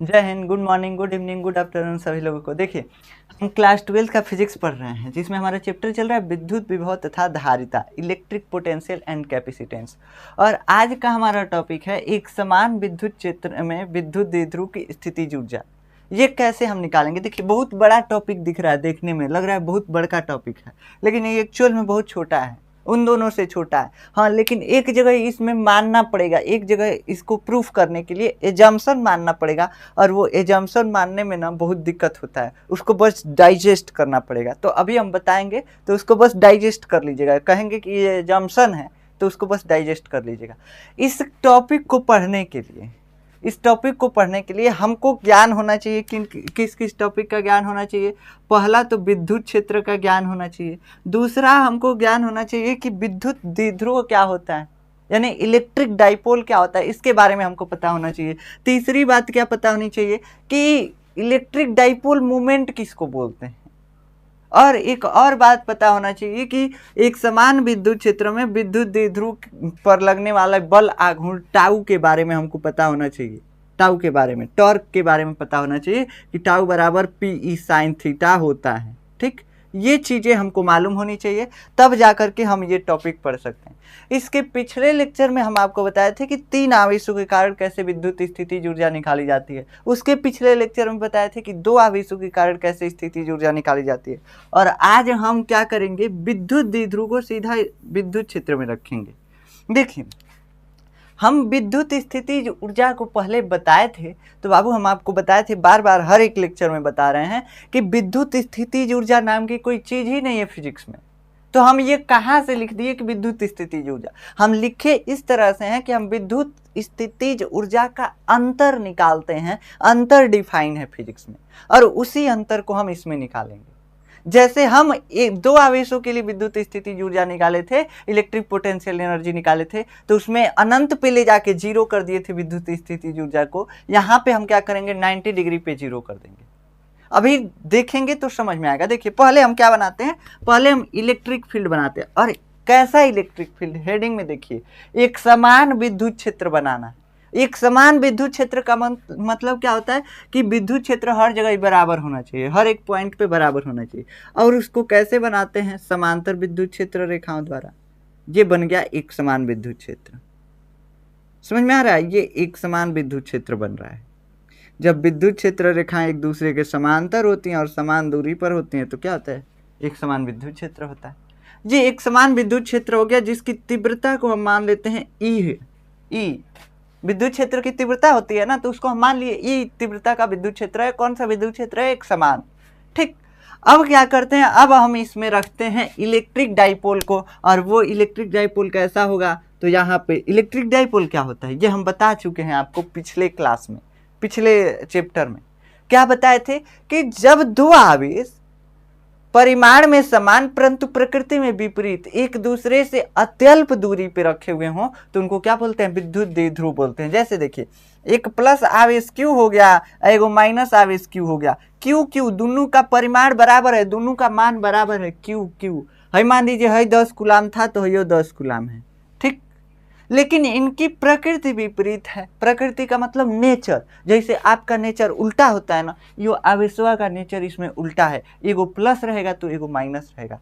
जय Hind, good morning, good evening, good afternoon सभी लोगों को। देखिए, हम क्लास 12 का फिजिक्स पढ़ रहे हैं जिसमें हमारा चैप्टर चल रहा है विद्युत विभव तथा धारिता, इलेक्ट्रिक पोटेंशियल एंड कैपेसिटेंस। और आज का हमारा टॉपिक है एक समान विद्युत क्षेत्र में विद्युत द्विध्रुव की स्थितिज ऊर्जा। ये कैसे हम निकालेंगे। देखिए, बहुत बड़ा टॉपिक दिख रहा है, देखने में लग रहा है बहुत बड़ा टॉपिक है, लेकिन ये एक्चुअल में बहुत छोटा है, उन दोनों से छोटा है। हाँ, लेकिन एक जगह इसमें मानना पड़ेगा, एक जगह इसको प्रूफ करने के लिए एजम्पशन मानना पड़ेगा, और वो एजम्पशन मानने में ना बहुत दिक्कत होता है, उसको बस डाइजेस्ट करना पड़ेगा। तो अभी हम बताएंगे, तो उसको बस डाइजेस्ट कर लीजिएगा। कहेंगे कि ये एजम्पशन है तो उसको बस डाइजेस्ट कर लीजिएगा। इस टॉपिक को पढ़ने के लिए हमको ज्ञान होना चाहिए। किस किस टॉपिक का ज्ञान होना चाहिए। पहला तो विद्युत क्षेत्र का ज्ञान होना चाहिए। दूसरा हमको ज्ञान होना चाहिए कि विद्युत द्विध्रुव क्या होता है, यानी इलेक्ट्रिक डाइपोल क्या होता है, इसके बारे में हमको पता होना चाहिए। तीसरी बात क्या पता होनी चाहिए कि इलेक्ट्रिक डाइपोल मूवमेंट किसको बोलते हैं। और एक और बात पता होना चाहिए कि एक समान विद्युत क्षेत्र में विद्युत द्विध्रुव पर लगने वाला बल आघूर्ण टाउ के बारे में हमको पता होना चाहिए। टाउ के बारे में, टॉर्क के बारे में पता होना चाहिए कि टाउ बराबर पी साइन थीटा होता है। ठीक, ये चीज़ें हमको मालूम होनी चाहिए, तब जाकर के हम ये टॉपिक पढ़ सकते हैं। इसके पिछले लेक्चर में हम आपको बताए थे कि 3 आवेशों के कारण कैसे विद्युत स्थितिज ऊर्जा निकाली जाती है। उसके पिछले लेक्चर में बताए थे कि 2 आवेशों के कारण कैसे स्थितिज ऊर्जा निकाली जाती है। और आज हम क्या करेंगे, विद्युत द्विध्रुव को सीधा विद्युत क्षेत्र में रखेंगे। देखिए, हम विद्युत स्थितिज ऊर्जा को पहले बताए थे, तो बाबू हम आपको बताए थे, बार बार हर एक लेक्चर में बता रहे हैं कि विद्युत स्थितिज ऊर्जा नाम की कोई चीज़ ही नहीं है फिजिक्स में। तो हम ये कहाँ से लिख दिए कि विद्युत स्थितिज ऊर्जा। हम लिखे इस तरह से हैं कि हम विद्युत स्थितिज ऊर्जा का अंतर निकालते हैं। अंतर डिफाइन है फिजिक्स में, और उसी अंतर को हम इसमें निकालेंगे। जैसे हम 2 आवेशों के लिए विद्युत स्थितिज ऊर्जा निकाले थे, इलेक्ट्रिक पोटेंशियल एनर्जी निकाले थे, तो उसमें अनंत पे ले जाके जीरो कर दिए थे विद्युत स्थितिज ऊर्जा को। यहाँ पे हम क्या करेंगे, 90 डिग्री पे जीरो कर देंगे। अभी देखेंगे तो समझ में आएगा। देखिए, पहले हम क्या बनाते हैं, पहले हम इलेक्ट्रिक फील्ड बनाते हैं। और कैसा इलेक्ट्रिक फील्ड, हेडिंग में देखिए, एक समान विद्युत क्षेत्र बनाना है। एक समान विद्युत क्षेत्र का मतलब क्या होता है कि विद्युत क्षेत्र हर जगह बराबर होना चाहिए, हर एक पॉइंट पे बराबर होना चाहिए। और उसको कैसे बनाते हैं, समांतर विद्युत क्षेत्र रेखाओं द्वारा। ये बन गया एक समान विद्युत क्षेत्र। समझ में आ रहा है, ये एक समान विद्युत क्षेत्र बन रहा है। जब विद्युत क्षेत्र रेखाएं एक दूसरे के समांतर होती हैं और समान दूरी पर होती हैं तो क्या होता है, एक समान विद्युत क्षेत्र होता है। ये एक समान विद्युत क्षेत्र हो गया जिसकी तीव्रता को हम मान लेते हैं ई है। ई विद्युत क्षेत्र की तीव्रता होती है ना, तो उसको हम मान लिए ई तीव्रता का विद्युत क्षेत्र है। कौन सा विद्युत क्षेत्र है, एक समान। ठीक, अब क्या करते हैं, अब हम इसमें रखते हैं इलेक्ट्रिक डाइपोल को। और वो इलेक्ट्रिक डाइपोल कैसा होगा, तो यहाँ पे इलेक्ट्रिक डाइपोल क्या होता है ये हम बता चुके हैं आपको पिछले क्लास में, पिछले चैप्टर में। क्या बताए थे कि जब 2 आवेश परिमाण में समान परंतु प्रकृति में विपरीत एक दूसरे से अत्यल्प दूरी पे रखे हुए हों तो उनको क्या बोलते हैं, विद्युत द्विध्रुव बोलते हैं। जैसे देखिए, एक प्लस आवेश क्यू हो गया, एगो माइनस आवेश क्यू हो गया। क्यू क्यू दोनों का परिमाण बराबर है, दोनों का मान बराबर है। क्यू क्यू है, मान लीजिए है 10 कूलाम था तो है 10 कूलाम है। ठीक, लेकिन इनकी प्रकृति विपरीत है। प्रकृति का मतलब नेचर, जैसे आपका नेचर उल्टा होता है ना, यो आवेशवा का नेचर इसमें उल्टा है, एगो प्लस रहेगा तो एगो माइनस रहेगा।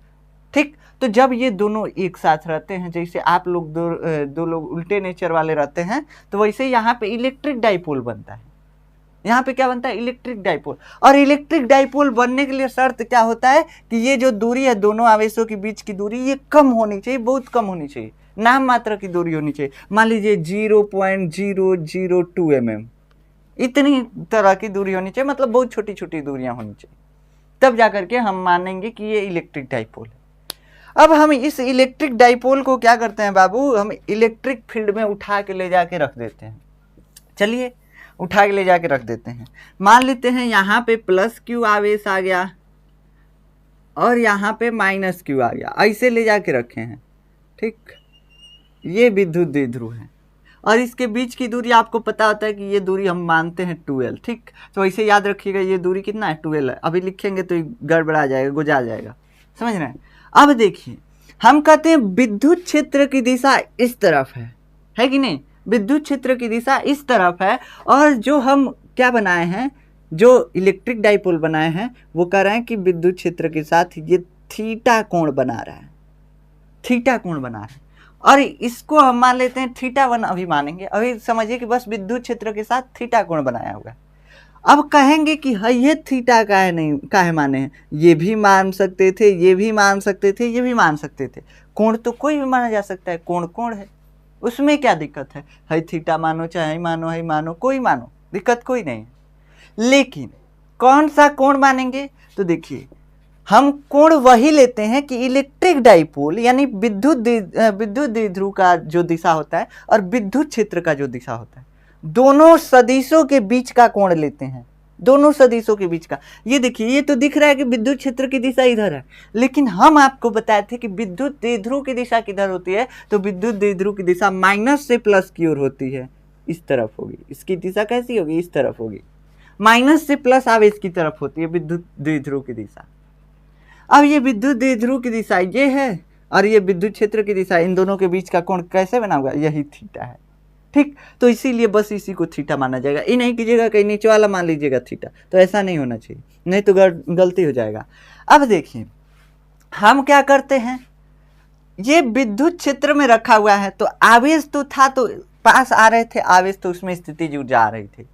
ठीक, तो जब ये दोनों एक साथ रहते हैं, जैसे आप लोग दो लोग उल्टे नेचर वाले रहते हैं, तो वैसे यहाँ पे इलेक्ट्रिक डाइपोल बनता है। यहाँ पे क्या बनता है, इलेक्ट्रिक डाइपोल। और इलेक्ट्रिक डाइपोल बनने के लिए शर्त क्या होता है कि ये जो दूरी है दोनों आवेशों के बीच की दूरी, ये कम होनी चाहिए, बहुत कम होनी चाहिए, नाम मात्र की दूरी होनी चाहिए। मान लीजिए 0.002 mm, इतनी तरह की दूरी होनी चाहिए, मतलब बहुत छोटी छोटी दूरियां होनी चाहिए, तब जाकर के हम मानेंगे कि ये इलेक्ट्रिक डाइपोल है। अब हम इस इलेक्ट्रिक डाइपोल को क्या करते हैं बाबू, हम इलेक्ट्रिक फील्ड में उठा के ले जाके रख देते हैं। चलिए, उठा के ले जाके रख देते हैं। मान लेते हैं यहाँ पे प्लस क्यू आवेश आ गया और यहाँ पे माइनस क्यू आ गया, ऐसे ले जाके रखे हैं। ठीक, ये विद्युत द्विध्रुव है और इसके बीच की दूरी आपको पता होता है कि ये दूरी हम मानते हैं 2L। ठीक, तो ऐसे याद रखिएगा, ये दूरी कितना है, 2L है। अभी लिखेंगे तो गड़बड़ा जाएगा, गुजा जाएगा, समझ रहे हैं। अब देखिए, हम कहते हैं विद्युत क्षेत्र की दिशा इस तरफ है कि नहीं, विद्युत क्षेत्र की दिशा इस तरफ है। और जो हम क्या बनाए हैं, जो इलेक्ट्रिक डाइपोल बनाए हैं वो कह रहे हैं कि विद्युत क्षेत्र के साथ ये थीटा कोण बना रहा है, थीटा कोण बना रहा है। और इसको हम मान लेते हैं θ1 अभी मानेंगे, अभी समझिए कि बस विद्युत क्षेत्र के साथ थीटा कोण बनाया हुआ है। अब कहेंगे कि हाँ ये थीटा का है, नहीं का है माने हैं, ये भी मान सकते थे, ये भी मान सकते थे, ये भी मान सकते थे। कोण तो कोई भी माना जा सकता है, कोण कोण है, उसमें क्या दिक्कत है थीटा मानो चाहे मानो है मानो, कोई मानो, दिक्कत कोई नहीं है। लेकिन कौन सा कोण मानेंगे, तो देखिए हम कोण वही लेते हैं कि इलेक्ट्रिक डाइपोल यानी विद्युत द्विध्रुव का जो दिशा होता है और विद्युत क्षेत्र का जो दिशा होता है, दोनों सदिशों के बीच का कोण लेते हैं, दोनों सदिशों के बीच का। ये देखिए ये तो दिख रहा है कि विद्युत क्षेत्र की दिशा इधर है, लेकिन हम आपको बताए थे कि विद्युत द्विध्रुव की दिशा किधर होती है, तो विद्युत द्विध्रुव की दिशा माइनस से प्लस की ओर होती है, इस तरफ होगी। इसकी दिशा कैसी होगी, इस तरफ होगी, माइनस से प्लस आवेश की तरफ होती है विद्युत द्विध्रुव की दिशा। अब ये विद्युत द्विध्रुव की दिशा ये है और ये विद्युत क्षेत्र की दिशा, इन दोनों के बीच का कोण कैसे बना हुआ, यही थीटा है, ठीक। तो इसीलिए बस इसी को थीटा माना जाएगा, ये नहीं कीजिएगा कहीं नीचे वाला मान लीजिएगा थीटा, तो ऐसा नहीं होना चाहिए, नहीं तो गलती हो जाएगा। अब देखिए हम क्या करते हैं, ये विद्युत क्षेत्र में रखा हुआ है तो आवेश तो था, तो पास आ रहे थे आवेश, तो उसमें स्थितिज ऊर्जा आ रही थी,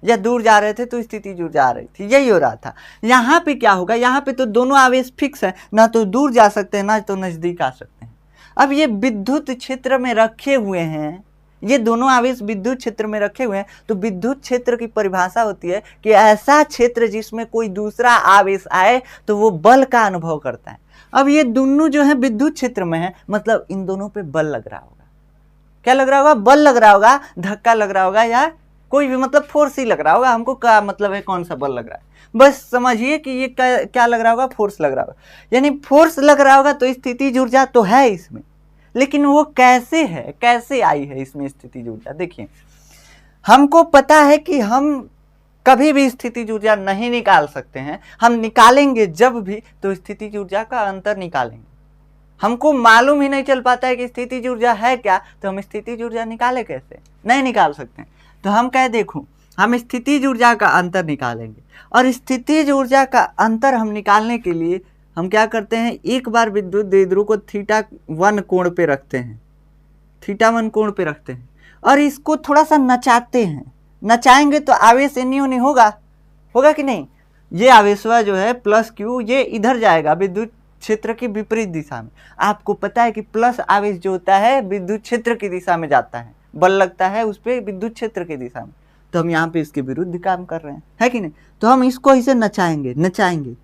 या दूर जा रहे थे तो स्थितिज ऊर्जा आ रही थी, यही हो रहा था। यहाँ पे क्या होगा, यहाँ पे तो दोनों आवेश फिक्स है, ना तो दूर जा सकते हैं ना तो नजदीक आ सकते हैं। अब ये विद्युत क्षेत्र में रखे हुए हैं, ये दोनों आवेश विद्युत क्षेत्र में रखे हुए हैं, तो विद्युत क्षेत्र की परिभाषा होती है कि ऐसा क्षेत्र जिसमें कोई दूसरा आवेश आए तो वो बल का अनुभव करता है। अब ये दोनों जो है विद्युत क्षेत्र में है, मतलब इन दोनों पे बल लग रहा होगा, क्या लग रहा होगा, बल लग रहा होगा, धक्का लग रहा होगा, या कोई भी मतलब फोर्स ही लग रहा होगा। हमको क्या मतलब है कौन सा बल लग रहा है, बस समझिए कि ये क्या लग रहा होगा, फोर्स लग रहा होगा। यानी फोर्स लग रहा होगा तो स्थितिज ऊर्जा तो है इसमें, लेकिन वो कैसे है, कैसे आई है इसमें स्थितिज ऊर्जा। देखिए हमको पता है कि हम कभी भी स्थितिज ऊर्जा नहीं निकाल सकते हैं, हम निकालेंगे जब भी तो स्थितिज ऊर्जा का अंतर निकालेंगे। हमको मालूम ही नहीं चल पाता है कि स्थितिज ऊर्जा है क्या, तो हम स्थितिज ऊर्जा निकाले कैसे, नहीं निकाल सकते। तो हम कह देखो हम स्थितिज ऊर्जा का अंतर निकालेंगे, और स्थितिज ऊर्जा का अंतर हम निकालने के लिए हम क्या करते हैं, एक बार विद्युत द्विध्रुव को θ1 कोण पे रखते हैं, θ1 कोण पे रखते हैं और इसको थोड़ा सा नचाते हैं, नचाएंगे तो आवेश एनी ओनी होगा, होगा कि नहीं। ये आवेशवा जो है प्लस क्यू, ये इधर जाएगा विद्युत क्षेत्र की विपरीत दिशा में। आपको पता है कि प्लस आवेश जो होता है विद्युत क्षेत्र की दिशा में जाता है, बल लगता है उस पर विद्युत क्षेत्र की दिशा में, तो हम यहाँ पे इसके विरुद्ध काम कर रहे हैं, है कि नहीं। तो हम इसको ऐसे नचाएंगे, नचाएंगे,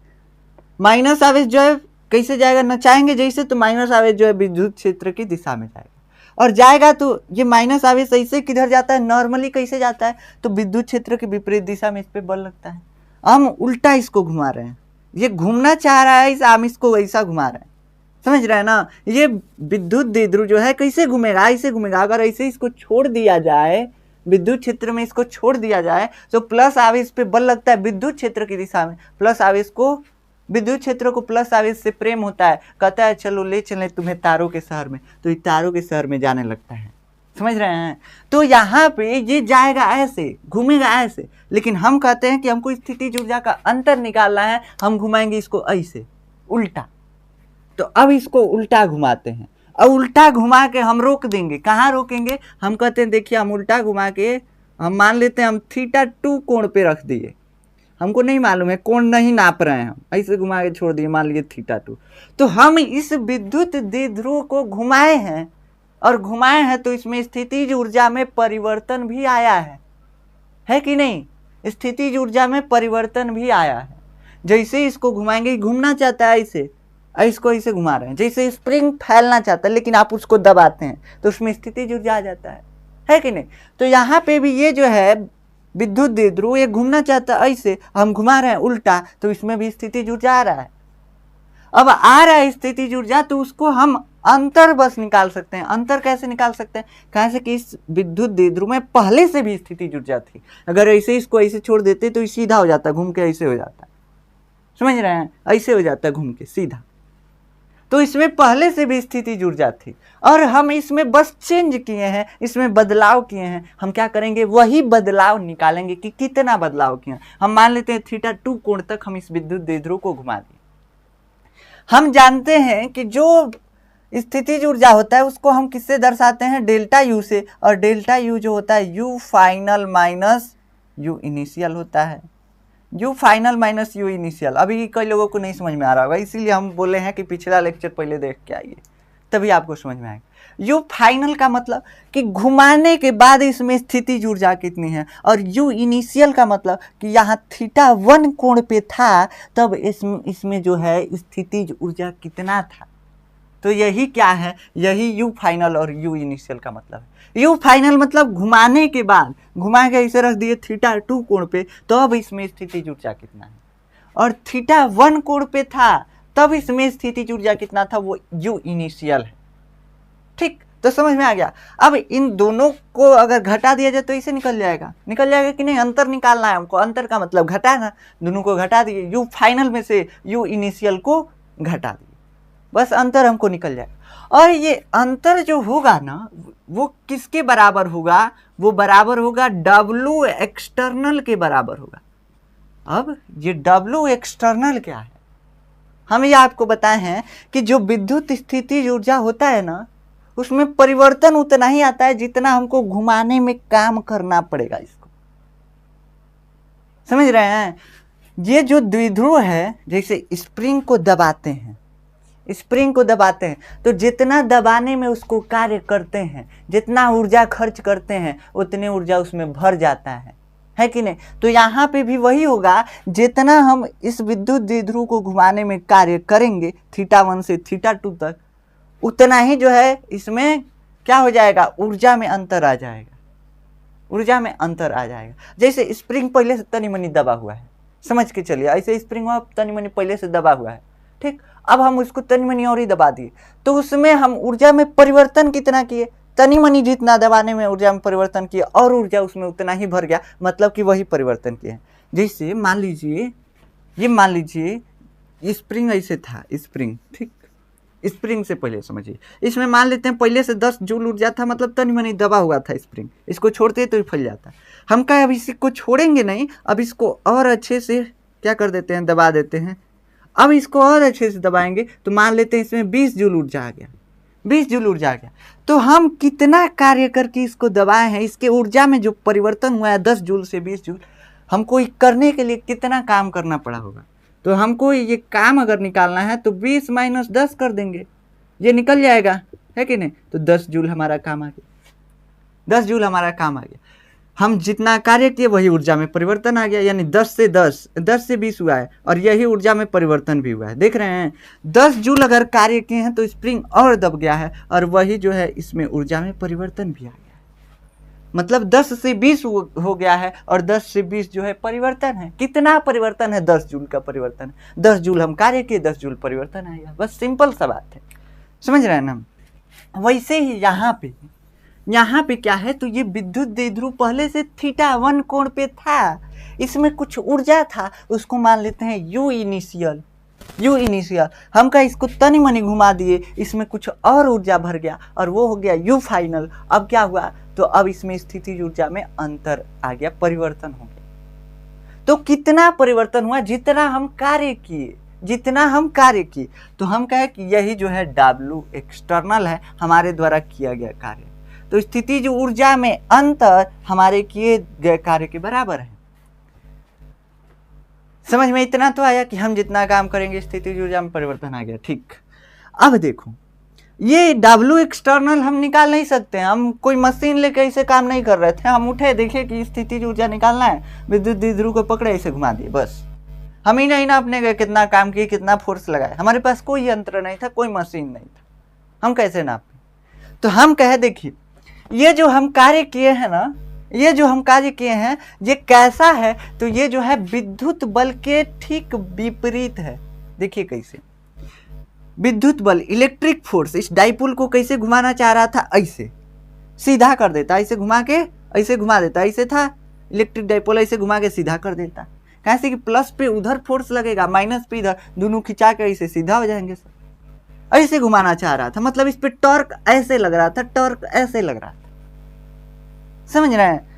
माइनस आवेश जो है कैसे जाएगा, नचाएंगे जैसे, तो माइनस आवेश जो है विद्युत क्षेत्र की दिशा में जाएगा, और जाएगा तो ये माइनस आवेश ऐसे किधर जाता है, नॉर्मली कैसे जाता है, तो विद्युत क्षेत्र की विपरीत दिशा में इस पर बल लगता है। हम उल्टा इसको घुमा रहे हैं, ये घूमना चाह रहा है, हम इसको ऐसा घुमा रहे हैं, समझ रहे हैं ना। ये विद्युत द्विध्रुव जो है कैसे घूमेगा, ऐसे घूमेगा। अगर ऐसे इसको छोड़ दिया जाए, विद्युत क्षेत्र में इसको छोड़ दिया जाए तो प्लस आवेश पे बल लगता है विद्युत क्षेत्र की दिशा में, प्लस आवेश को, विद्युत क्षेत्र को प्लस आवेश से प्रेम होता है, कहता है चलो ले चलें तुम्हें तारों के शहर में, तो ये तारों के शहर में जाने लगता है, समझ रहे हैं। तो यहाँ पे ये जाएगा ऐसे, घूमेगा ऐसे, लेकिन हम कहते हैं कि हमको स्थितिज ऊर्जा का अंतर निकालना है, हम घुमाएंगे इसको ऐसे उल्टा। तो अब इसको उल्टा घुमाते हैं, अब उल्टा घुमा के हम रोक देंगे, कहाँ रोकेंगे, हम कहते हैं देखिए हम उल्टा घुमा के हम मान लेते हैं हम θ2 कोण पे रख दिए, हमको नहीं मालूम है, कोण नहीं नाप रहे हैं, हम ऐसे घुमा के छोड़ दिए, मान लीजिए θ2। तो हम इस विद्युत द्विध्रुव को घुमाए हैं, और घुमाए हैं तो इसमें स्थितिज ऊर्जा में परिवर्तन भी आया है कि नहीं, स्थितिज ऊर्जा में परिवर्तन भी आया है। जैसे इसको घुमाएंगे, घूमना चाहता है ऐसे, इसको ऐसे घुमा रहे हैं, जैसे स्प्रिंग फैलना चाहता है लेकिन आप उसको दबाते हैं तो उसमें स्थितिज ऊर्जा आ जाता है कि नहीं। तो यहाँ पे भी ये जो है विद्युत द्विध्रुव ये घूमना चाहता है ऐसे, हम घुमा रहे हैं उल्टा, तो इसमें भी स्थितिज ऊर्जा आ रहा है। अब आ रहा है स्थितिज ऊर्जा, तो उसको हम अंतर बस निकाल सकते हैं। अंतर कैसे निकाल सकते हैं, कैसे कि इस विद्युत द्विध्रुव में पहले से भी स्थितिज ऊर्जा थी, अगर ऐसे इसको ऐसे छोड़ देते तो सीधा हो जाता, घूम के ऐसे हो जाता, समझ रहे हैं, ऐसे हो जाता घूम के सीधा। तो इसमें पहले से भी स्थितिज ऊर्जा थी और हम इसमें बस चेंज किए हैं, इसमें बदलाव किए हैं। हम क्या करेंगे, वही बदलाव निकालेंगे कि कितना बदलाव किए। हम मान लेते हैं θ2 कोण तक हम इस विद्युत द्विध्रुव को घुमा दिए। हम जानते हैं कि जो स्थितिज ऊर्जा होता है उसको हम किससे दर्शाते हैं, डेल्टा यू से, और डेल्टा यू जो होता है you final minus you initial होता है। You final minus you initial, अभी कई लोगों को नहीं समझ में आ रहा होगा, इसीलिए हम बोले हैं कि पिछला लेक्चर पहले देख के आइए, तभी आपको समझ में आएगा। यू फाइनल का मतलब कि घुमाने के बाद इसमें स्थितिज ऊर्जा कितनी है, और यू इनिशियल का मतलब कि यहाँ θ1 कोण पे था तब इसमें जो है स्थितिज ऊर्जा कितना था। तो यही क्या है, यही यू फाइनल और यू इनिशियल का मतलब है। यू फाइनल मतलब घुमाने के बाद, घुमा के इसे रख दिए θ2 कोण पे, तो अब इसमें स्थितिज ऊर्जा कितना है, और θ1 कोण पे था तब इसमें स्थितिज ऊर्जा कितना था, वो यू इनिशियल है। ठीक, तो समझ में आ गया। अब इन दोनों को अगर घटा दिया जाए तो इसे निकल जाएगा कि नहीं, अंतर निकालना है हमको। अंतर का मतलब घटाना, दोनों को घटा दिए, यू फाइनल में से यू इनिशियल को घटा दिए, बस अंतर हमको निकल जाएगा। और ये अंतर जो होगा ना वो किसके बराबर होगा, वो बराबर होगा W एक्सटर्नल के बराबर होगा। अब ये W एक्सटर्नल क्या है, हम ये आपको बताए हैं कि जो विद्युत स्थितिज ऊर्जा होता है ना उसमें परिवर्तन उतना ही आता है जितना हमको घुमाने में काम करना पड़ेगा। इसको समझ रहे हैं। ये जो द्विध्रुव है, जैसे स्प्रिंग को दबाते हैं, स्प्रिंग को दबाते हैं तो जितना दबाने में उसको कार्य करते हैं, जितना ऊर्जा खर्च करते हैं उतनी ऊर्जा उसमें भर जाता है कि नहीं। तो यहाँ पे भी वही होगा, जितना हम इस विद्युत द्विध्रुव को घुमाने में कार्य करेंगे θ1 से θ2 तक, उतना ही जो है इसमें क्या हो जाएगा, ऊर्जा में अंतर आ जाएगा, ऊर्जा में अंतर आ जाएगा। जैसे स्प्रिंग पहले से तनी मनी दबा हुआ है, समझ के चलिए, ऐसे स्प्रिंग तनी मनी पहले से दबा हुआ है, ठीक। अब हम उसको तनी मनी और ही दबा दिए तो उसमें हम ऊर्जा में परिवर्तन कितना किए, तनी मनी जितना दबाने में ऊर्जा में परिवर्तन किए और ऊर्जा उसमें उतना ही भर गया, मतलब कि वही परिवर्तन किए। जैसे मान लीजिए, ये मान लीजिए स्प्रिंग ऐसे था, स्प्रिंग, ठीक, स्प्रिंग से पहले समझिए, इसमें मान लेते हैं पहले से 10 जूल ऊर्जा था, मतलब तनी मनी दबा हुआ था स्प्रिंग, इसको छोड़ते तो ही फैल जाता। हम कहे अब इसको छोड़ेंगे नहीं, अब इसको और अच्छे से क्या कर देते हैं, दबा देते हैं। अब इसको और अच्छे से दबाएंगे तो मान लेते हैं इसमें 20 जूल ऊर्जा आ गया, 20 जूल ऊर्जा आ गया। तो हम कितना कार्य करके इसको दबाए हैं, इसके ऊर्जा में जो परिवर्तन हुआ है 10 जूल से 20 जूल, हमको करने के लिए कितना काम करना पड़ा होगा। तो हमको ये काम अगर निकालना है तो 20 माइनस 10 कर देंगे, ये निकल जाएगा, है कि नहीं। तो 10 जूल हमारा काम आ गया, 10 जूल हमारा काम आ गया। हम जितना कार्य किए वही ऊर्जा में परिवर्तन आ गया, यानी 10 से 20 हुआ है और यही ऊर्जा में परिवर्तन भी हुआ है। देख रहे हैं, 10 जूल अगर कार्य किए हैं तो स्प्रिंग और दब गया है और वही जो है इसमें ऊर्जा में परिवर्तन भी आ गया है, मतलब 10 से 20 हो गया है और 10 से 20 जो है परिवर्तन है। कितना परिवर्तन है, 10 जूल का परिवर्तन है। 10 जूल हम कार्य किए, 10 जूल परिवर्तन आएगा, बस सिंपल सा बात है, समझ रहे हैं ना। वैसे ही यहाँ पे क्या है, तो ये विद्युत द्विध्रुव पहले से θ1 कोण पे था, इसमें कुछ ऊर्जा था, उसको मान लेते हैं यू इनिशियल। हम का इसको तनी मनी घुमा दिए, इसमें कुछ और ऊर्जा भर गया और वो हो गया यू फाइनल। अब क्या हुआ, तो अब इसमें स्थितिज ऊर्जा में अंतर आ गया, परिवर्तन हो गया। तो कितना परिवर्तन हुआ, जितना हम कार्य किए, तो हम कहे कि यही जो है W एक्सटर्नल है, हमारे द्वारा किया गया कार्य। तो स्थितिज ऊर्जा में अंतर हमारे किए गए कार्य के बराबर है। समझ में इतना तो आया कि हम जितना काम करेंगे स्थितिज ऊर्जा में परिवर्तन आ गया, ठीक। अब देखो, ये W एक्सटर्नल हम निकाल नहीं सकते, हम कोई मशीन लेके ऐसे काम नहीं कर रहे थे, हम उठे देखे कि स्थितिज ऊर्जा निकालना है, विद्युत द्विध्रुव को पकड़े ऐसे घुमा दिए, बस। हम ही नहीं नापने गए कितना काम किए, कितना फोर्स लगाए, हमारे पास कोई यंत्र नहीं था, कोई मशीन नहीं था, हम कैसे नापें। तो हम कहे देखिए, ये जो हम कार्य किए हैं ये कैसा है, तो ये जो है विद्युत बल के ठीक विपरीत है। देखिए कैसे, विद्युत बल, इलेक्ट्रिक फोर्स इस डाइपोल को कैसे घुमाना चाह रहा था, ऐसे सीधा कर देता, ऐसे घुमा के ऐसे घुमा देता, ऐसे था इलेक्ट्रिक डाइपोल, ऐसे घुमा के सीधा कर देता। कैसे कि प्लस पे उधर फोर्स लगेगा, माइनस पे इधर, दोनों खिंचा के ऐसे सीधा हो जाएंगे सब। ऐसे घुमाना चाह रहा था, मतलब इस पे टॉर्क ऐसे लग रहा था, टॉर्क ऐसे लग रहा था। समझ रहे हैं?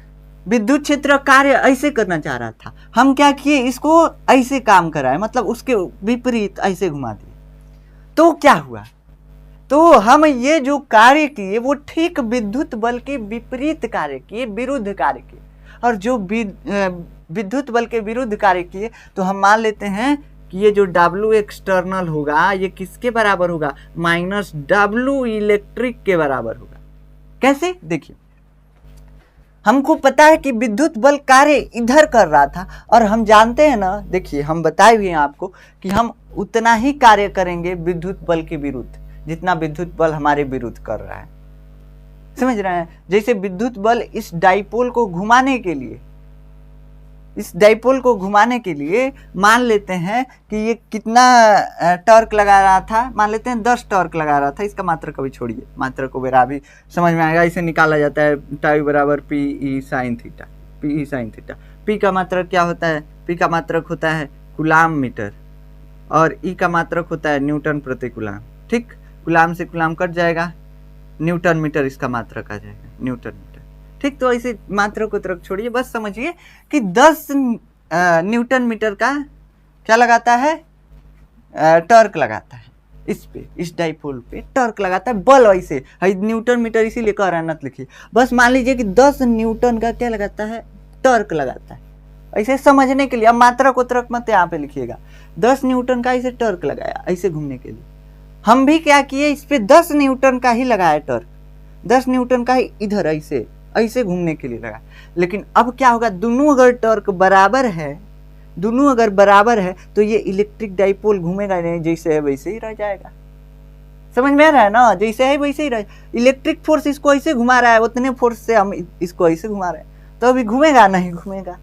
विद्युत क्षेत्र कार्य ऐसे करना चाह रहा था, हम क्या किए, इसको ऐसे काम कराए, मतलब उसके विपरीत ऐसे घुमा दिए। तो क्या हुआ, तो हम ये जो कार्य किए वो ठीक विद्युत बल के विपरीत कार्य किए, विरुद्ध कार्य किए। और जो विद्युत बल के विरुद्ध कार्य किए तो हम मान लेते हैं कि ये जो W एक्सटर्नल होगा ये किसके बराबर होगा, माइनस W इलेक्ट्रिक के बराबर होगा। कैसे, देखिए हमको पता है कि विद्युत बल कार्य इधर कर रहा था, और हम जानते हैं ना, देखिए हम बताए हुए हैं आपको कि हम उतना ही कार्य करेंगे विद्युत बल के विरुद्ध जितना विद्युत बल हमारे विरुद्ध कर रहा है। समझ रहे हैं? जैसे विद्युत बल इस डाइपोल को घुमाने के लिए, इस डाइपोल को घुमाने के लिए मान लेते हैं कि ये कितना टॉर्क लगा रहा था, मान लेते हैं 10 टॉर्क लगा रहा था। इसका मात्रक कभी छोड़िए, मात्रक को मेरा भी समझ में आएगा। इसे निकाला जाता है टाइम बराबर PE sine theta, PE sine theta. P का मात्रक क्या होता है, P का मात्रक होता है कूलाम मीटर, और E का मात्रक होता है न्यूटन प्रति कूलाम। ठीक, कूलाम से कूलाम कट जाएगा, न्यूटन मीटर इसका मात्रक आ जाएगा, न्यूटन मीटर। ठीक, तो ऐसे मात्रक को तरफ छोड़िए, बस समझिए कि 10 न्यूटन मीटर का क्या लगाता है, टॉर्क लगाता है इस पे, इस डाइपोल पे टॉर्क लगाता है बल। ऐसे न्यूटन मीटर इसीलिए कह रहा है, न लिखिए, बस मान लीजिए कि 10 न्यूटन का क्या लगाता है, टॉर्क लगाता है। ऐसे समझने के लिए, अब मात्रक उतरक मत यहाँ पे लिखिएगा, 10 न्यूटन का इसे टॉर्क लगाया ऐसे घूमने के लिए। हम भी क्या किए, इस पे 10 न्यूटन का ही लगाया टॉर्क, 10 न्यूटन का ही इधर ऐसे ऐसे घूमने के लिए लगा। लेकिन अब क्या होगा, दोनों अगर टॉर्क बराबर है, दोनों अगर बराबर है तो ये इलेक्ट्रिक डाइपोल घूमेगा नहीं, जैसे है वैसे ही रह जाएगा। समझ में आ रहा है ना, जैसे है वैसे ही रह। इलेक्ट्रिक फोर्स इसको ऐसे घुमा रहा है, उतने फोर्स से हम इसको ऐसे घुमा रहे हैं, तो अभी घूमेगा नहीं, घूमेगा।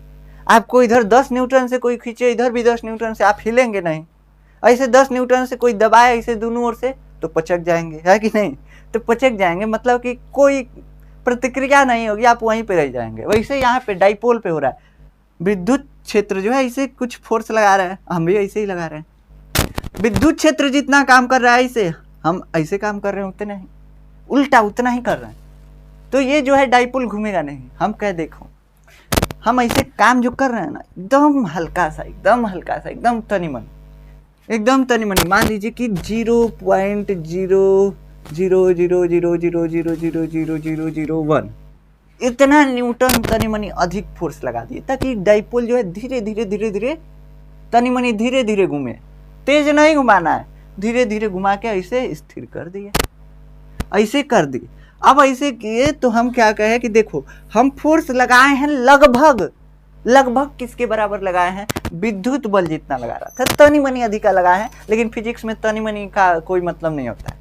आपको इधर 10 न्यूटन से कोई खींचे, इधर भी 10 न्यूटन से, आप हिलेंगे नहीं। ऐसे 10 न्यूटन से कोई दबाए ऐसे दोनों ओर से, तो पचक जाएंगे, है कि नहीं? तो पचक जाएंगे, मतलब कि कोई प्रतिक्रिया नहीं होगी, आप वहीं पे रह जाएंगे। वैसे यहाँ पे डाइपोल पे हो रहा है, विद्युत क्षेत्र जो है इसे कुछ फोर्स लगा रहा है, हम भी ऐसे ही लगा रहे हैं। विद्युत क्षेत्र जितना काम कर रहा है इसे, हम ऐसे काम कर रहे हैं उतना ही, उल्टा उतना ही कर रहे हैं। तो ये जो है डाइपोल घूमेगा नहीं। हम कह देखो, हम ऐसे काम जो कर रहे हैं ना, एकदम हल्का सा, एकदम हल्का सा, एकदम तनी मनी, एकदम तनी मनी। मान लीजिए कि 0.00000000001 इतना न्यूटन तनी मनी अधिक फोर्स लगा दिए, ताकि डाइपोल जो है धीरे धीरे धीरे धीरे तनी मनी धीरे धीरे घूमे। तेज नहीं घुमाना है, धीरे धीरे घुमा के ऐसे स्थिर कर दिए, ऐसे कर दिए। अब ऐसे किए तो हम क्या कहे कि देखो, हम फोर्स लगाए हैं लगभग लगभग किसके बराबर लगाए हैं, विद्युत बल जितना लगा रहा था, तनी मनी अधिका लगाए हैं। लेकिन फिजिक्स में तनी मनी का कोई मतलब नहीं होता है।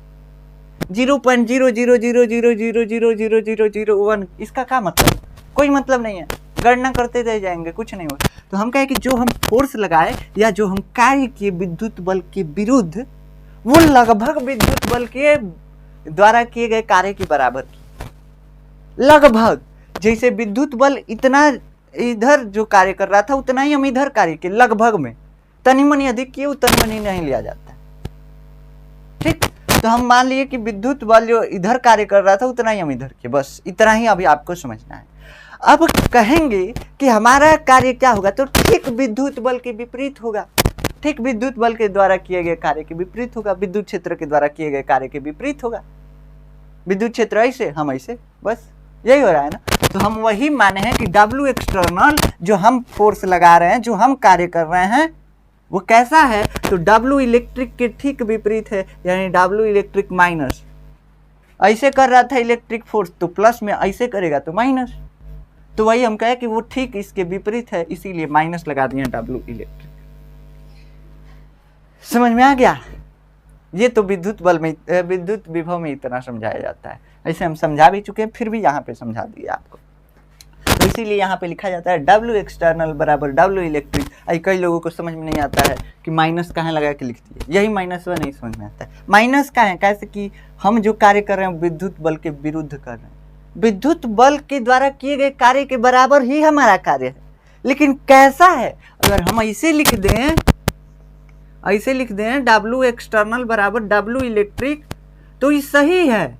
0.000000001 इसका क्या मतलब, कोई मतलब नहीं है, गणना करते रह जाएंगे, कुछ नहीं होता। तो हम कहे कि जो हम फोर्स लगाए या जो हम कार्य किए विद्युत बल के विरुद्ध, वो लगभग विद्युत बल के द्वारा किए गए कार्य के बराबर की, लगभग। जैसे विद्युत बल इतना इधर जो कार्य कर रहा था उतना ही हम इधर कार्य किए, लगभग में। तनी मनी अधिक किए, तनी मनी नहीं लिया जाता। ठीक, तो हम मान लिए कि विद्युत बल जो इधर कार्य कर रहा था उतना ही हम इधर किए, बस इतना ही अभी आपको समझना है। अब कहेंगे कि हमारा कार्य क्या होगा, तो ठीक विद्युत बल के विपरीत होगा, ठीक विद्युत बल के द्वारा किए गए कार्य के विपरीत होगा, विद्युत क्षेत्र के द्वारा किए गए कार्य के विपरीत होगा। विद्युत क्षेत्र ऐसे, हम ऐसे, बस यही हो रहा है ना। तो हम वही माने हैं कि W एक्सटर्नल जो हम फोर्स लगा रहे हैं, जो हम कार्य कर रहे हैं, वो कैसा है, तो W इलेक्ट्रिक के ठीक विपरीत है, यानी W इलेक्ट्रिक माइनस। ऐसे कर रहा था इलेक्ट्रिक फोर्स, तो प्लस में ऐसे करेगा तो माइनस। तो वही हम कहे कि वो ठीक इसके विपरीत है, इसीलिए माइनस लगा दिए W इलेक्ट्रिक। समझ में आ गया? ये तो विद्युत बल में, विद्युत विभव में इतना समझाया जाता है। ऐसे हम समझा भी चुके हैं, फिर भी यहाँ पे समझा दिए आपको। तो इसीलिए यहाँ पे लिखा जाता है W एक्सटर्नल बराबर W इलेक्ट्रिक। कई लोगों को समझ में नहीं आता है कि माइनस कहाँ लगा के लिख दिए, यही माइनस वह नहीं समझ में आता है। माइनस कहाँ है, कैसे कि हम जो कार्य कर रहे हैं विद्युत बल के विरुद्ध कर रहे हैं, विद्युत बल के द्वारा किए गए कार्य के बराबर ही हमारा कार्य है। लेकिन कैसा है, अगर हम ऐसे लिख दें, ऐसे लिख दें W एक्सटर्नल बराबर W इलेक्ट्रिक, तो ये सही है,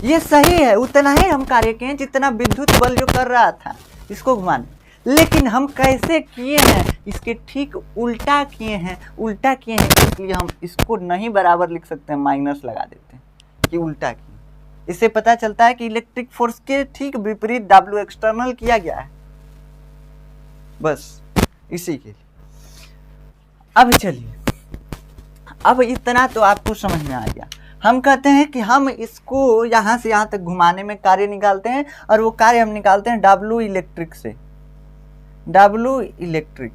ये सही है, उतना ही हम कार्य किए जितना विद्युत बल जो कर रहा था इसको घुमाने। लेकिन हम कैसे किए हैं, इसके ठीक उल्टा किए हैं, उल्टा किए हैं, इसलिए हम इसको नहीं बराबर लिख सकते हैं, माइनस लगा देते हैं कि उल्टा किए। इससे पता चलता है कि इलेक्ट्रिक फोर्स के ठीक विपरीत W एक्सटर्नल किया गया है, बस इसी के लिए। अब चलिए, अब इतना तो आपको समझ में आ गया। हम कहते हैं कि हम इसको यहाँ से यहाँ तक घुमाने में कार्य निकालते हैं, और वो कार्य हम निकालते हैं W इलेक्ट्रिक से, W इलेक्ट्रिक,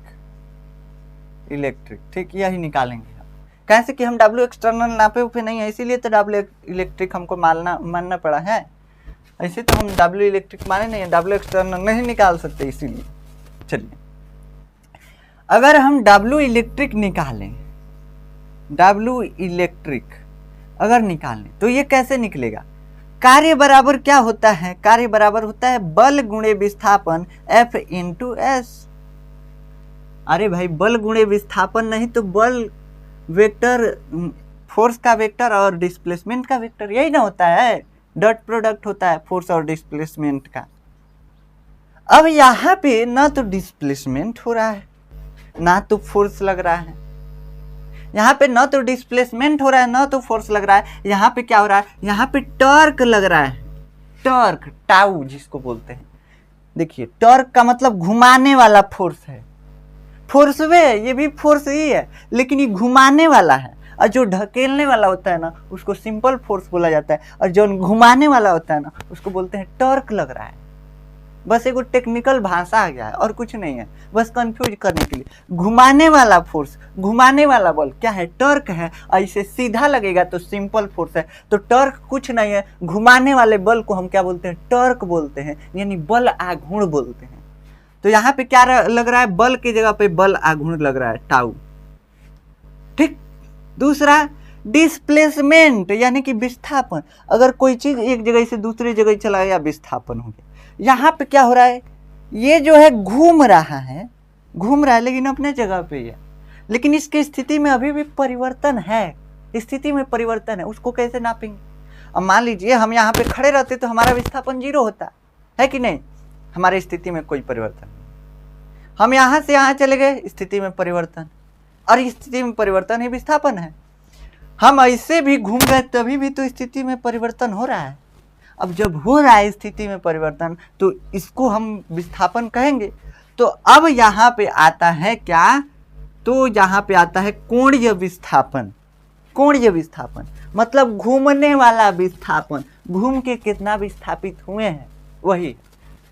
ठीक, यही निकालेंगे हम। कैसे कि हम W एक्सटर्नल नापे उपे नहीं है, इसीलिए तो W इलेक्ट्रिक हमको मानना पड़ा है। ऐसे तो हम W इलेक्ट्रिक माने नहीं है, W एक्सटर्नल नहीं निकाल सकते, इसीलिए। चलिए, अगर हम W इलेक्ट्रिक निकालें, W इलेक्ट्रिक अगर निकालें तो ये कैसे निकलेगा? कार्य बराबर क्या होता है? कार्य बराबर होता है बल गुणे विस्थापन F इंटू एस। अरे भाई, बल गुणे विस्थापन नहीं तो बल वेक्टर, फोर्स का वेक्टर और डिस्प्लेसमेंट का वेक्टर, यही ना होता है, डॉट प्रोडक्ट होता है फोर्स और डिस्प्लेसमेंट का। अब यहाँ पे ना तो डिस्प्लेसमेंट हो रहा है ना तो फोर्स लग रहा है, यहाँ पे ना तो डिस्प्लेसमेंट हो रहा है ना तो फोर्स लग रहा है, यहाँ पे क्या हो रहा है? यहाँ पे टॉर्क लग रहा है, टॉर्क, टाउ जिसको बोलते हैं। देखिए, टॉर्क का मतलब घुमाने वाला फोर्स है, फोर्स वे ये भी फोर्स ही है, लेकिन ये घुमाने वाला है। और जो ढकेलने वाला होता है ना उसको सिंपल फोर्स बोला जाता है, और जो घुमाने वाला होता है ना उसको बोलते हैं टॉर्क लग रहा है। बस एक टेक्निकल भाषा आ गया है और कुछ नहीं है, बस कंफ्यूज करने के लिए। घुमाने वाला फोर्स, घुमाने वाला बल क्या है? टॉर्क है। और इसे सीधा लगेगा तो सिंपल फोर्स है, तो टॉर्क कुछ नहीं है, घुमाने वाले बल को हम क्या बोलते हैं? टॉर्क बोलते हैं, यानी बल आघूर्ण बोलते हैं। तो यहाँ पे क्या लग रहा है? बल की जगह पे बल आघूर्ण लग रहा है, टाउ। ठीक। दूसरा, डिस्प्लेसमेंट यानी कि विस्थापन। अगर कोई चीज एक जगह से दूसरी जगह चला गया, विस्थापन हो गया। यहाँ पे क्या हो रहा है? ये जो है घूम रहा है लेकिन अपने जगह पे है, लेकिन इसकी स्थिति में अभी भी परिवर्तन है, स्थिति में परिवर्तन है। उसको कैसे नापेंगे? अब मान लीजिए हम यहाँ पे खड़े रहते तो हमारा विस्थापन 0 होता है कि नहीं? हमारी स्थिति में कोई परिवर्तन नहीं। हम यहाँ से यहाँ चले गए, स्थिति में परिवर्तन, और इस स्थिति में परिवर्तन ही विस्थापन है। हम ऐसे भी घूम गए तभी भी तो स्थिति में परिवर्तन हो रहा है। अब जब हो रहा है स्थिति में परिवर्तन तो इसको हम विस्थापन कहेंगे। तो अब यहाँ पे आता है क्या? तो यहाँ पे आता है कोणीय विस्थापन। कोणीय विस्थापन मतलब घूमने वाला विस्थापन, घूम के कितना विस्थापित हुए हैं वही,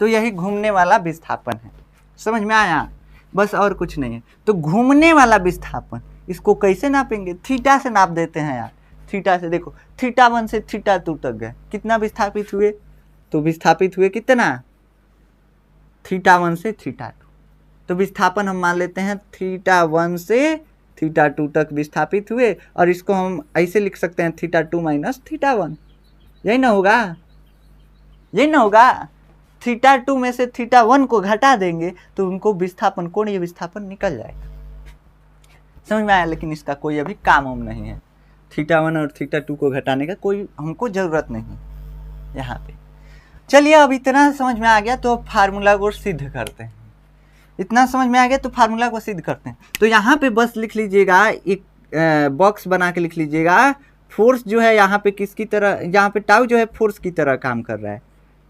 तो यही घूमने वाला विस्थापन है। समझ में आया? बस और कुछ नहीं है। तो घूमने वाला विस्थापन, इसको कैसे नापेंगे? थीटा से नाप देते हैं यार। थीटा से देखो, थीटा 1 से थीटा 2 तक गए, कितना विस्थापित हुए? तो विस्थापित हुए कितना? थीटा 1 से थीटा 2। तो विस्थापन हम मान लेते हैं थीटा 1 से थीटा 2 तक विस्थापित हुए, और इसको हम ऐसे लिख सकते हैं थीटा 2 माइनस थीटा 1। यही ना होगा? यही ना होगा? थीटा 2 में से थीटा 1 को घटा देंगे तो उनको विस्थापन, कोणीय विस्थापन निकल जाएगा। समझ में आया? लेकिन इसका कोई अभी काम हम नहीं है, थीटा 1 और थीटा 2 को घटाने का कोई हमको ज़रूरत नहीं यहाँ पे। चलिए, अब इतना समझ में आ गया तो अब फार्मूला को सिद्ध करते हैं। इतना समझ में आ गया तो फार्मूला को सिद्ध करते हैं। तो यहाँ पे बस लिख लीजिएगा, एक बॉक्स बना के लिख लीजिएगा। फोर्स जो है यहाँ पे किसकी तरह, यहाँ पे टाउ जो है फोर्स की तरह काम कर रहा है,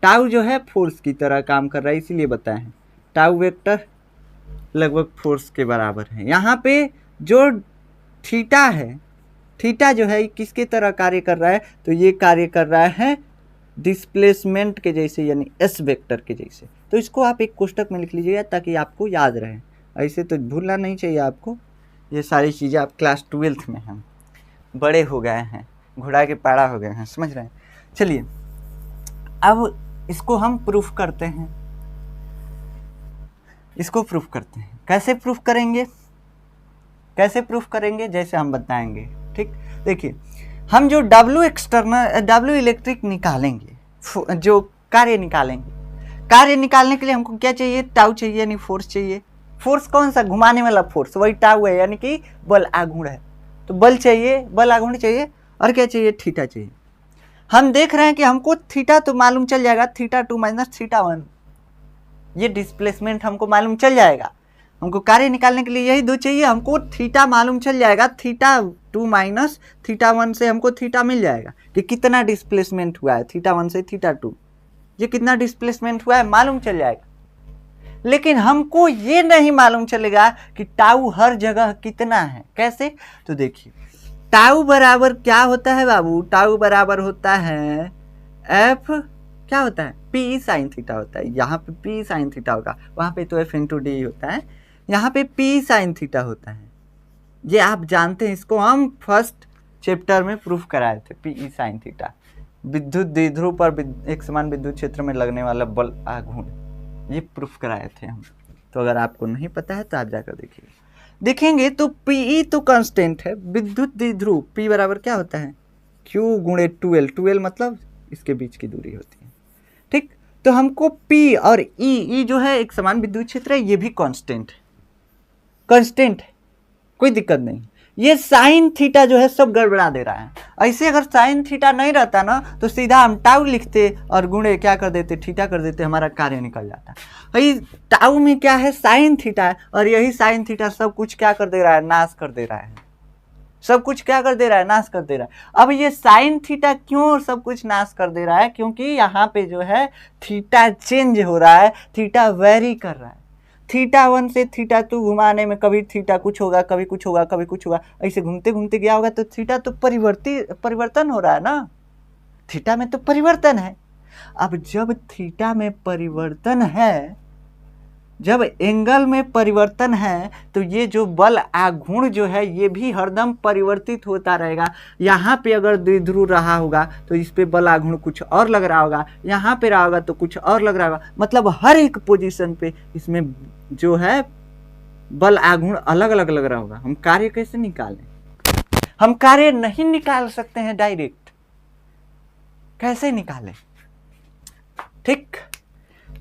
टाउ जो है फोर्स की तरह काम कर रहा है, इसीलिए बताए हैं टाउ वेक्टर लगभग फोर्स के बराबर है। यहाँ पे जो थीटा है, थीटा जो है किसके तरह कार्य कर रहा है? तो ये कार्य कर रहा है डिस्प्लेसमेंट के जैसे, यानी एस वेक्टर के जैसे। तो इसको आप एक कोष्टक में लिख लीजिएगा ताकि आपको याद रहे। ऐसे तो भूलना नहीं चाहिए आपको, ये सारी चीज़ें आप क्लास 12th में हैं, बड़े हो गए हैं, घोड़ा के पाड़ा हो गए हैं, समझ रहे हैं? चलिए, अब इसको हम प्रूफ करते हैं। इसको प्रूफ करते हैं। कैसे प्रूफ करेंगे? कैसे प्रूफ करेंगे? जैसे हम बताएंगे। ठीक, देखिए, हम जो W एक्सटर्नल, W इलेक्ट्रिक निकालेंगे, जो कार्य निकालेंगे, कार्य निकालने के लिए हमको क्या चाहिए? टाउ चाहिए, यानी फोर्स चाहिए। फोर्स कौन सा, घुमाने वाला फोर्स, वही टाउ है, यानी कि बल आघूर्ण है। तो बल चाहिए, बल आघूर्ण चाहिए, और क्या चाहिए, थीटा चाहिए। हम देख रहे हैं कि हमको थीटा तो मालूम चल जाएगा, थीटा 2 माइनस थीटा 1, ये डिस्प्लेसमेंट हमको मालूम चल जाएगा। हमको कार्य निकालने के लिए यही दो चाहिए, हमको थीटा मालूम चल जाएगा, थीटा 2 माइनस थीटा 1 से हमको थीटा मिल जाएगा कि कितना डिस्प्लेसमेंट हुआ है, थीटा 1 से थीटा 2, ये कितना डिस्प्लेसमेंट हुआ है मालूम चल जाएगा। लेकिन हमको ये नहीं मालूम चलेगा कि टाउ हर जगह कितना है। कैसे, तो देखिए टाउ बराबर क्या होता है बाबू, टाउ बराबर होता है एफ, क्या होता है, पी साइन थीटा होता है। यहाँ पे पी साइन थीटा होगा, वहाँ पे तो एफ इंटू डी होता है, यहाँ पे पी साइन थीटा होता है। ये आप जानते हैं, इसको हम फर्स्ट चैप्टर में प्रूफ कराए थे, पी साइन थीटा, विद्युत द्विध्रुव पर एक समान विद्युत क्षेत्र में लगने वाला बल आघूर्ण, ये प्रूफ कराए थे हम। तो अगर आपको नहीं पता है तो आप जाकर देखिए, देखेंगे तो पी तो कांस्टेंट है, विद्युत द्विध्रुव पी बराबर क्या होता है, क्यू गुणे 12 मतलब इसके बीच की दूरी होती है, ठीक। तो हमको पी और ई जो है एक समान विद्युत क्षेत्र है, ये भी कांस्टेंट है, कांस्टेंट है, कोई दिक्कत नहीं। ये साइन थीटा जो है सब गड़बड़ा दे रहा है। ऐसे अगर साइन थीटा नहीं रहता ना तो सीधा हम टाउ लिखते और गुणे क्या कर देते, थीटा कर देते, हमारा कार्य निकल जाता। भाई टाउ में क्या है, साइन थीटा है, और यही साइन थीटा सब कुछ क्या कर दे रहा है, नाश कर दे रहा है, सब कुछ क्या कर दे रहा है, नाश कर दे रहा है। अब ये साइन थीटा क्यों सब कुछ नाश कर दे रहा है, क्योंकि यहाँ पे जो है थीटा चेंज हो रहा है, थीटा वेरी कर रहा है। थीटा 1 से थीटा 2 घुमाने में कभी थीटा कुछ होगा, कभी कुछ होगा, कभी कुछ होगा, ऐसे घूमते घूमते गया होगा, तो थीटा तो परिवर्तन हो रहा है ना, थीटा में तो परिवर्तन है। अब जब थीटा में परिवर्तन है, जब एंगल में परिवर्तन है, तो ये जो बल आघूर्ण जो है ये भी हरदम परिवर्तित होता रहेगा। यहाँ पे अगर द्विध्रुव रहा होगा तो इस पे बल आघूर्ण कुछ और लग रहा होगा, यहाँ पे रहा होगा तो कुछ और लग रहा होगा, मतलब हर एक पोजीशन पे इसमें जो है बल आघूर्ण अलग अलग लग रहा होगा। हम कार्य कैसे निकालें, हम कार्य नहीं निकाल सकते हैं डायरेक्ट, कैसे निकालें, ठीक,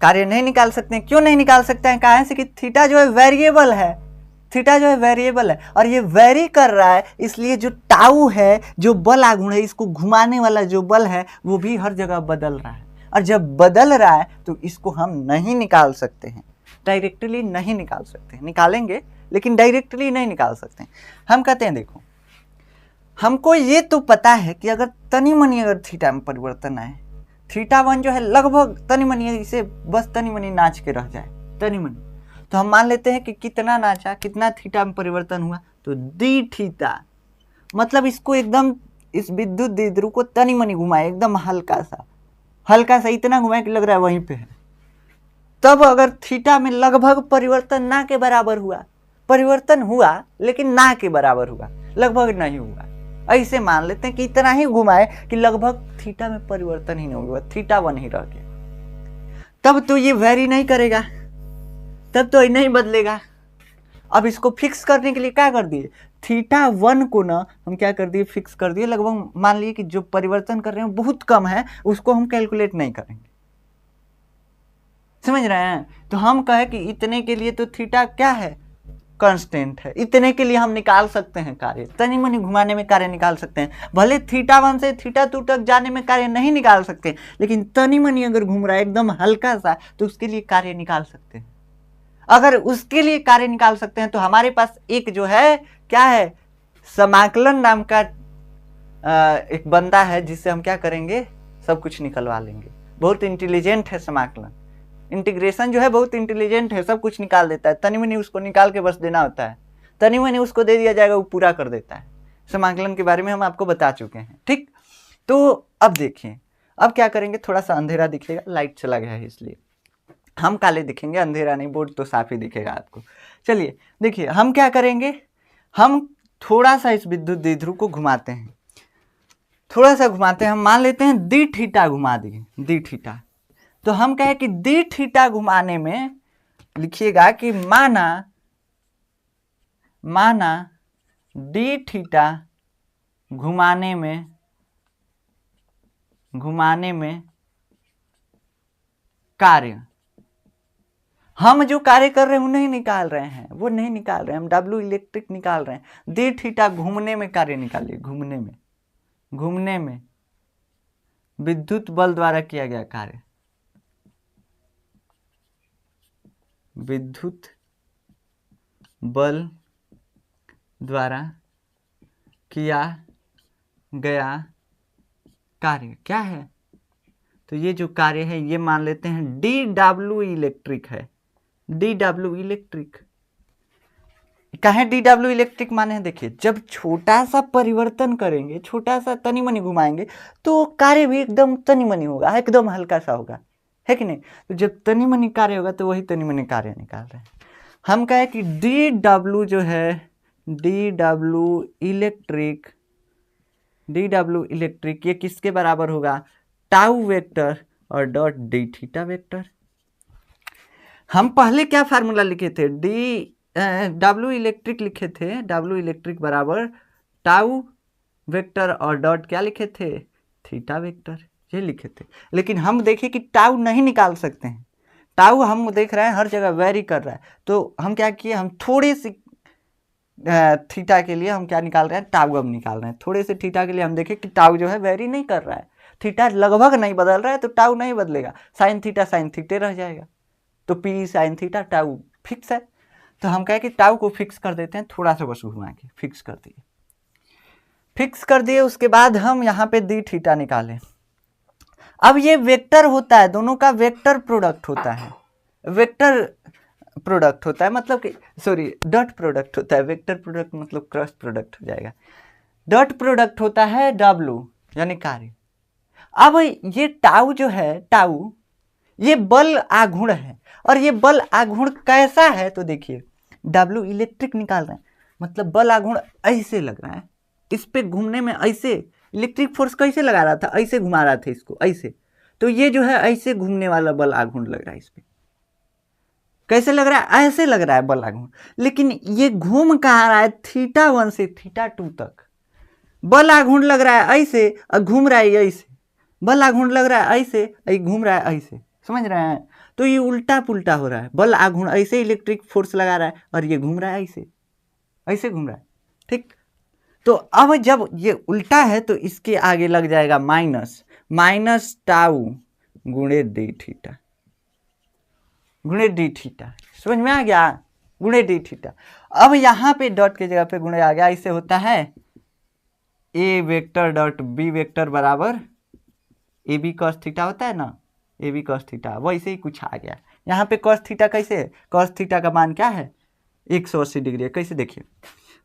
कार्य नहीं निकाल सकते हैं। क्यों नहीं निकाल सकते हैं, कहाँ से कि थीटा जो है वेरिएबल है, थीटा जो है वेरिएबल है, और ये वेरी कर रहा है, इसलिए जो टाउ है, जो बल आघूर्ण है, इसको घुमाने वाला जो बल है वो भी हर जगह बदल रहा है, और जब बदल रहा है तो इसको हम नहीं निकाल सकते हैं, डायरेक्टली नहीं निकाल सकते हैं, निकालेंगे लेकिन डायरेक्टली नहीं निकाल सकते हैं। हम कहते हैं देखो, हमको ये तो पता है कि अगर तनी मनी अगर थीटा में परिवर्तन आए, थीटा 1 जो है लगभग तनी मनी, इसे बस तनी मनी नाच के रह जाए, तनी मनी, तो हम मान लेते हैं कि कितना नाचा, कितना थीटा में परिवर्तन हुआ, तो डी थीटा, मतलब इसको एकदम, इस विद्युत द्विध्रुव को तनी मनी घुमाए, एकदम हल्का सा इतना घुमाए कि लग रहा है वहीं पे है। तब अगर थीटा में लगभग परिवर्तन ना के बराबर हुआ, परिवर्तन हुआ लेकिन ना के बराबर हुआ, लगभग नहीं हुआ, ऐसे मान लेते हैं कि इतना ही घुमाए कि लगभग थीटा में परिवर्तन ही नहीं हुआ, थीटा 1 ही रह गया, तब तो ये वेरी नहीं करेगा, तब तो नहीं बदलेगा। अब इसको फिक्स करने के लिए क्या कर दिए, थीटा 1 को ना हम क्या कर दिए, फिक्स कर दिए, लगभग मान लिए कि जो परिवर्तन कर रहे हैं बहुत कम है, उसको हम कैलकुलेट नहीं करेंगे, समझ रहे हैं। तो हम कहे कि इतने के लिए तो थीटा क्या है, कांस्टेंट है, इतने के लिए हम निकाल सकते हैं कार्य, तनी मनी घुमाने में कार्य निकाल सकते हैं। भले थीटा 1 से थीटा 2 तक जाने में कार्य नहीं निकाल सकते, लेकिन तनी मनी अगर घूम रहा है एकदम हल्का सा, तो उसके लिए कार्य निकाल सकते हैं। अगर उसके लिए कार्य निकाल सकते हैं तो हमारे पास एक जो है क्या है, समाकलन नाम का एक बंदा है, जिससे हम क्या करेंगे, सब कुछ निकलवा लेंगे। बहुत इंटेलिजेंट है समाकलन, इंटीग्रेशन जो है बहुत इंटेलिजेंट है, सब कुछ निकाल देता है, तनी मनी उसको निकाल के बस देना होता है, तनी मनी उसको दे दिया जाएगा, वो पूरा कर देता है। समाकलन के बारे में हम आपको बता चुके हैं, ठीक। तो अब देखिए, अब क्या करेंगे, थोड़ा सा अंधेरा दिखेगा, लाइट चला गया है इसलिए हम काले दिखेंगे, अंधेरा नहीं, बोर्ड तो साफ ही दिखेगा आपको। चलिए देखिए हम क्या करेंगे, हम थोड़ा सा इस विद्युत द्विध्रुव को घुमाते हैं, थोड़ा सा घुमाते हैं, हम मान लेते हैं डी थीटा घुमा दिए, डी थीटा। तो हम कहें कि डी थीटा घुमाने में लिखिएगा कि माना डी थीटा घुमाने में कार्य हम जो कार्य कर रहे हैं वो नहीं निकाल रहे हैं, वो नहीं निकाल रहे हैं, हम डब्ल्यू इलेक्ट्रिक निकाल रहे हैं। डी थीटा घूमने में कार्य निकालिए, घूमने में, घूमने में विद्युत बल द्वारा किया गया कार्य, विद्युत बल द्वारा किया गया कार्य क्या है? तो ये जो कार्य है ये मान लेते हैं डी डब्ल्यू इलेक्ट्रिक है। डी डब्ल्यू इलेक्ट्रिक कहे डी डब्ल्यू इलेक्ट्रिक माने हैं, देखिए जब छोटा सा परिवर्तन करेंगे, छोटा सा तनी मनी घुमाएंगे तो कार्य भी एकदम तनी मनी होगा, एकदम हल्का सा होगा, है कि नहीं? तो जब तनी मनी कार्य होगा तो वही तनी मनी कार्य निकाल रहे हैं। हम कहे कि डी डब्ल्यू जो है, D W electric, D W electric ये किसके बराबर होगा? टाउ वेक्टर और डॉट डी थीटा वेक्टर। हम पहले क्या फार्मूला लिखे थे? डी डब्ल्यू इलेक्ट्रिक लिखे थे, डब्ल्यू इलेक्ट्रिक बराबर टाउ वेक्टर और डॉट क्या लिखे थे? थीटा वेक्टर, ये लिखे थे। लेकिन हम देखें कि टाउ नहीं निकाल सकते हैं, टाउ हम देख रहे हैं हर जगह वेरी कर रहा है, तो हम क्या किए, हम थोड़ी सी थीटा के लिए हम क्या निकाल रहे हैं? टाउ अब निकाल रहे हैं। थोड़े से थीटा के लिए हम देखें कि टाउ जो है वेरी नहीं कर रहा है, थीटा लगभग नहीं बदल रहा है, तो टाउ नहीं बदलेगा, साइन थीटा रह जाएगा, तो P sine theta tau fix है। तो हम कहें कि टाउ को फिक्स कर देते हैं, थोड़ा सा बस घुमा के फिक्स कर दिए, फिक्स कर दिए। उसके बाद हम यहाँ पे डी थीटा निकालें। अब ये वेक्टर होता है, दोनों का वेक्टर प्रोडक्ट होता है, वेक्टर प्रोडक्ट होता है, मतलब कि सॉरी डॉट प्रोडक्ट होता है, वेक्टर प्रोडक्ट मतलब क्रॉस प्रोडक्ट हो जाएगा। डॉट प्रोडक्ट होता है डब्ल्यू यानी कार्य। अब ये टाउ जो है, टाउ ये बल आघूर्ण है, और ये बल आघूर्ण कैसा है? तो देखिए डब्ल्यू इलेक्ट्रिक निकाल रहे हैं, मतलब बल आघूर्ण ऐसे लग रहा है, इस पे घूमने में ऐसे इलेक्ट्रिक फोर्स कैसे लगा रहा था? ऐसे घुमा रहा था इसको, ऐसे। तो ये जो है ऐसे घूमने वाला बल आघूर्ण लग रहा है, इस पे कैसे लग रहा है? ऐसे लग रहा है बल आघूर्ण। लेकिन ये घूम कहाँ रहा है? थीटा 1 से थीटा 2 तक बल आघूर्ण लग रहा है ऐसे, और घूम रहा है ऐसे, बल आघूर्ण लग रहा है ऐसे, घूम रहा है ऐसे, समझ रहे हैं? तो ये उल्टा पुल्टा हो रहा है, बल आघूर्ण ऐसे इलेक्ट्रिक फोर्स लगा रहा है और ये घूम रहा है ऐसे, ऐसे घूम रहा है, ठीक। तो अब जब ये उल्टा है तो इसके आगे लग जाएगा माइनस, माइनस टाउ गुणे डी थीटा, गुणे डी थीटा, समझ में आ गया? गुणे डी थीटा। अब यहाँ पे डॉट की जगह पे गुणे आ गया, इससे होता है ए वेक्टर डॉट बी वेक्टर बराबर ए बी कॉस थीटा होता है ना, ए बी कॉस थीटा, वैसे ही कुछ आ गया। यहाँ पे कॉस थीटा कैसे है? कॉस थीटा का मान क्या है? 180 डिग्री है। कैसे? देखिए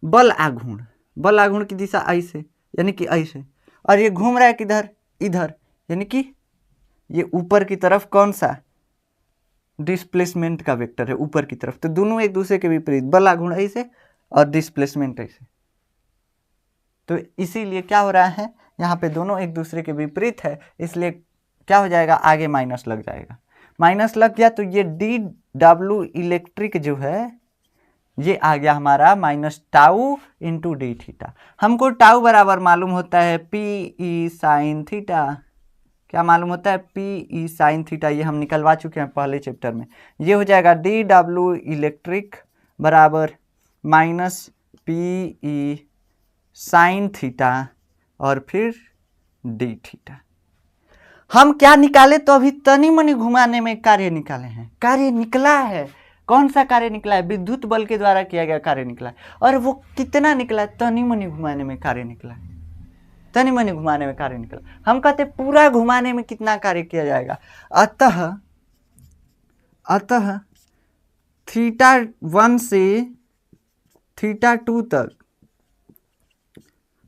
बल आघूर्ण, बल आघूर्ण की दिशा ऐसे यानी कि ऐसे, और ये घूम रहा है किधर? इधर, यानी कि ये ऊपर की तरफ कौन सा? डिस्प्लेसमेंट का वेक्टर है, ऊपर की तरफ। तो दोनों एक दूसरे के विपरीत, बल आघूर्ण ऐसे और डिस्प्लेसमेंट ऐसे। तो इसीलिए क्या हो रहा है, यहाँ पे दोनों एक दूसरे के विपरीत है, इसलिए क्या हो जाएगा? आगे माइनस लग जाएगा। माइनस लग गया तो ये डी डब्ल्यू इलेक्ट्रिक जो है ये आ गया हमारा minus tau into D theta. हमको टाउ बराबर मालूम होता है पी ई साइन थीटा। क्या मालूम होता है? पी ई साइन थीटा, ये हम निकलवा चुके हैं पहले चैप्टर में। ये हो जाएगा डी डब्ल्यू इलेक्ट्रिक बराबर minus P E sine theta और फिर डी थीटा। हम क्या निकाले? तो अभी तनी मनी घुमाने में कार्य निकाले हैं, कार्य निकला है। कौन सा कार्य निकला है? विद्युत बल के द्वारा किया गया कार्य निकला है। और वो कितना निकला? तनी मनी घुमाने में कार्य निकला है, तनी मनी घुमाने में कार्य निकला। हम कहते पूरा घुमाने में कितना कार्य किया जाएगा? अतः थीटा 1 से थीटा 2 तक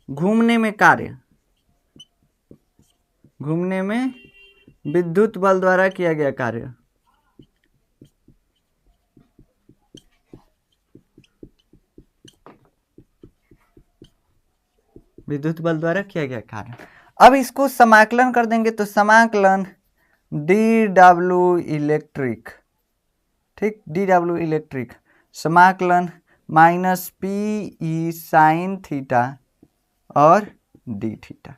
घूमने में कार्य, घूमने में विद्युत बल द्वारा किया गया कार्य, विद्युत बल द्वारा किया गया कार्य। अब इसको समाकलन कर देंगे तो समाकलन डी डब्ल्यू इलेक्ट्रिक, ठीक, डी डब्ल्यू इलेक्ट्रिक समाकलन minus P E sine theta और डी थीटा,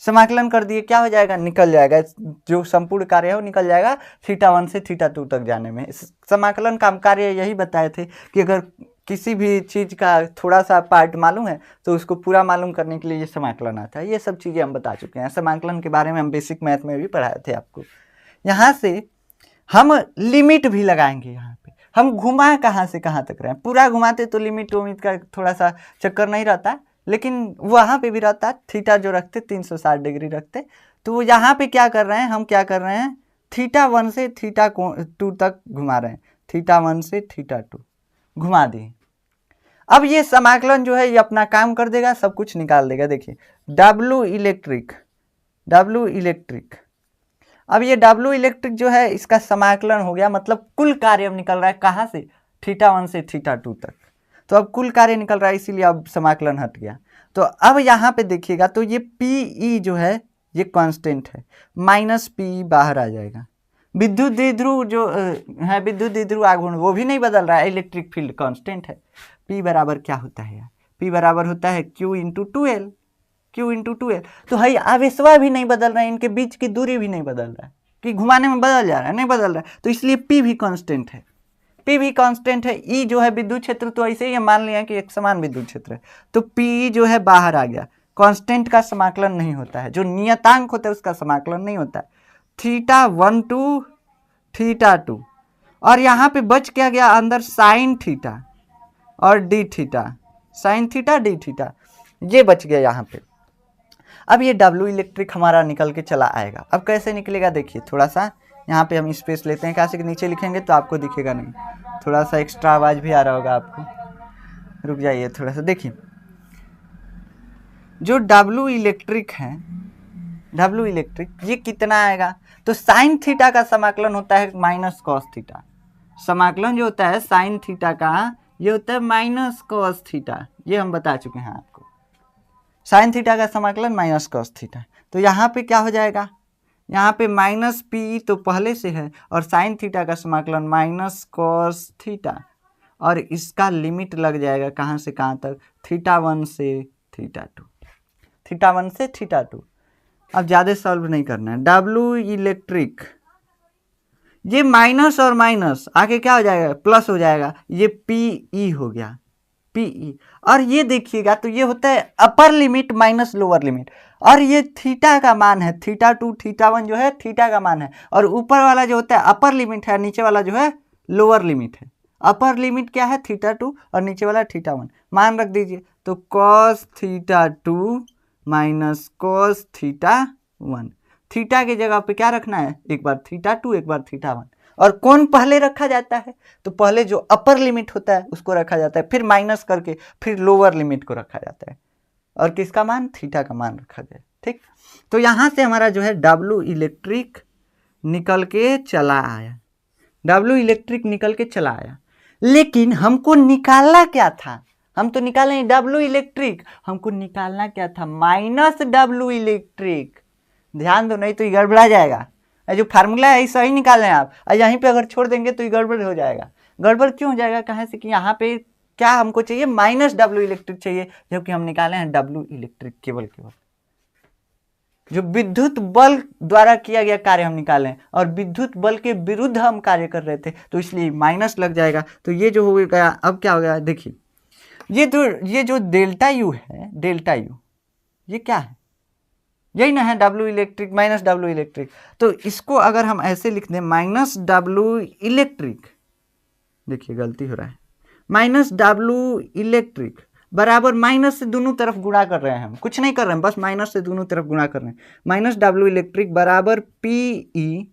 समाकलन कर दिए, क्या हो जाएगा, निकल जाएगा, जो संपूर्ण कार्य है वो निकल जाएगा θ1 से θ2 तक जाने में। समाकलन का कार्य यही बताए थे कि अगर किसी भी चीज़ का थोड़ा सा पार्ट मालूम है तो उसको पूरा मालूम करने के लिए ये समाकलन आता है। ये सब चीज़ें हम बता चुके हैं, समाकलन के बारे में हम बेसिक मैथ में भी पढ़ाए थे आपको। यहाँ से हम लिमिट भी लगाएंगे, यहाँ पे हम घुमा कहाँ से कहाँ तक रहे हैं, पूरा घुमाते तो लिमिट उमिट का थोड़ा सा चक्कर नहीं रहता, लेकिन वहाँ पे भी रहता, थीटा जो रखते 360 डिग्री रखते, तो यहाँ पे क्या कर रहे हैं, हम क्या कर रहे हैं, θ1 से θ2 तक घुमा रहे हैं, θ1 से θ2 घुमा दिए। अब ये समाकलन जो है ये अपना काम कर देगा, सब कुछ निकाल देगा। देखिए W इलेक्ट्रिक, अब ये W इलेक्ट्रिक जो है इसका समाकलन हो गया, मतलब कुल कार्य निकल रहा है कहाँ से, θ1 से θ2 तक, तो अब कुल कार्य निकल रहा है, इसीलिए अब समाकलन हट गया। तो अब यहाँ पे देखिएगा तो ये PE जो है ये कांस्टेंट है, माइनस PE बाहर आ जाएगा। विद्युत द्विध्रुव जो है, विद्युत द्विध्रुव आघूर्ण वो भी नहीं बदल रहा है, इलेक्ट्रिक फील्ड कांस्टेंट है। P बराबर क्या होता है यार, P बराबर होता है Q इंटू 2L, तो है आवेशवा भी नहीं बदल रहा है, इनके बीच की दूरी भी नहीं बदल रहा है, कि घुमाने में बदल जा रहा है, नहीं बदल रहा है, तो इसलिए P भी कांस्टेंट है, E जो है विद्युत क्षेत्र, तो ऐसे ही मान लिया कि एक समान विद्युत क्षेत्र है, तो PE जो है बाहर आ गया। कांस्टेंट का समाकलन नहीं होता है, जो नियतांक होता है उसका समाकलन नहीं होता है। θ1 to θ2, और यहाँ पे बच क्या गया अंदर, साइन थीटा और D theta, sine theta D theta, ये बच गया यहाँ पे। अब ये W इलेक्ट्रिक हमारा निकल के चला आएगा। अब कैसे निकलेगा देखिए, थोड़ा सा यहाँ पे हम स्पेस लेते हैं, कैसे नीचे लिखेंगे तो आपको दिखेगा नहीं, थोड़ा सा एक्स्ट्रा आवाज़ भी आ रहा होगा आपको, रुक जाइए थोड़ा सा। देखिए जो W इलेक्ट्रिक है, W इलेक्ट्रिक ये कितना आएगा, तो साइन थीटा का समाकलन होता है माइनस कॉस थीटा, समाकलन जो होता है साइन थीटा का ये होता है माइनस कॉस थीटा, ये हम बता चुके हैं आपको, साइन थीटा का समाकलन माइनस कॉस थीटा। तो यहाँ पे क्या हो जाएगा, यहाँ पे माइनस PE तो पहले से है, और साइन थीटा का समाकलन माइनस कॉस थीटा, और इसका लिमिट लग जाएगा कहाँ से कहाँ तक, θ1 से θ2। अब ज़्यादा सॉल्व नहीं करना है। W इलेक्ट्रिक ये माइनस और माइनस आगे क्या हो जाएगा, प्लस हो जाएगा, ये PE हो गया, PE, और ये देखिएगा तो ये होता है upper limit minus lower limit, और ये थीटा का मान है, θ2 θ1 जो है थीटा का मान है, और ऊपर वाला जो होता है अपर लिमिट है, नीचे वाला जो है लोअर लिमिट है। अपर लिमिट क्या है, θ2, और नीचे वाला θ1, मान रख दीजिए, तो cos θ2 माइनस cos θ1, थीटा की जगह पे क्या रखना है, एक बार θ2 एक बार θ1, और कौन पहले रखा जाता है, तो पहले जो अपर लिमिट होता है उसको रखा जाता है, फिर माइनस करके फिर लोअर लिमिट को रखा जाता है, और किसका मान, थीटा का मान रखा जाए। ठीक, तो यहाँ से हमारा जो है W इलेक्ट्रिक निकल के चला आया, W इलेक्ट्रिक निकल के चला आया, लेकिन हमको निकालना क्या था, हम तो निकाले W इलेक्ट्रिक, हमको निकालना क्या था, माइनस W इलेक्ट्रिक। ध्यान दो, नहीं तो ये गड़बड़ा जाएगा, जो फार्मूला है सही निकालें आप, और यहीं पे अगर छोड़ देंगे तो ये गड़बड़ हो जाएगा। गड़बड़ क्यों हो जाएगा, कहाँ से कि यहाँ पे क्या हमको चाहिए, माइनस W इलेक्ट्रिक चाहिए, जबकि हम निकाले हैं W इलेक्ट्रिक, केवल जो विद्युत बल द्वारा किया गया कार्य हम निकाले हैं, और विद्युत बल के विरुद्ध हम कार्य कर रहे थे, तो इसलिए माइनस लग जाएगा। तो ये जो हो गया, अब क्या हो गया देखिए, ये जो डेल्टा U है, डेल्टा U ये क्या है, यही ना है W electric minus W electric, तो इसको अगर हम ऐसे लिख दें माइनस W इलेक्ट्रिक, देखिए गलती हो रहा है, माइनस W इलेक्ट्रिक बराबर माइनस से दोनों तरफ गुणा कर रहे हैं, हम कुछ नहीं कर रहे हैं, बस माइनस से दोनों तरफ गुणा कर रहे हैं, माइनस W इलेक्ट्रिक बराबर PE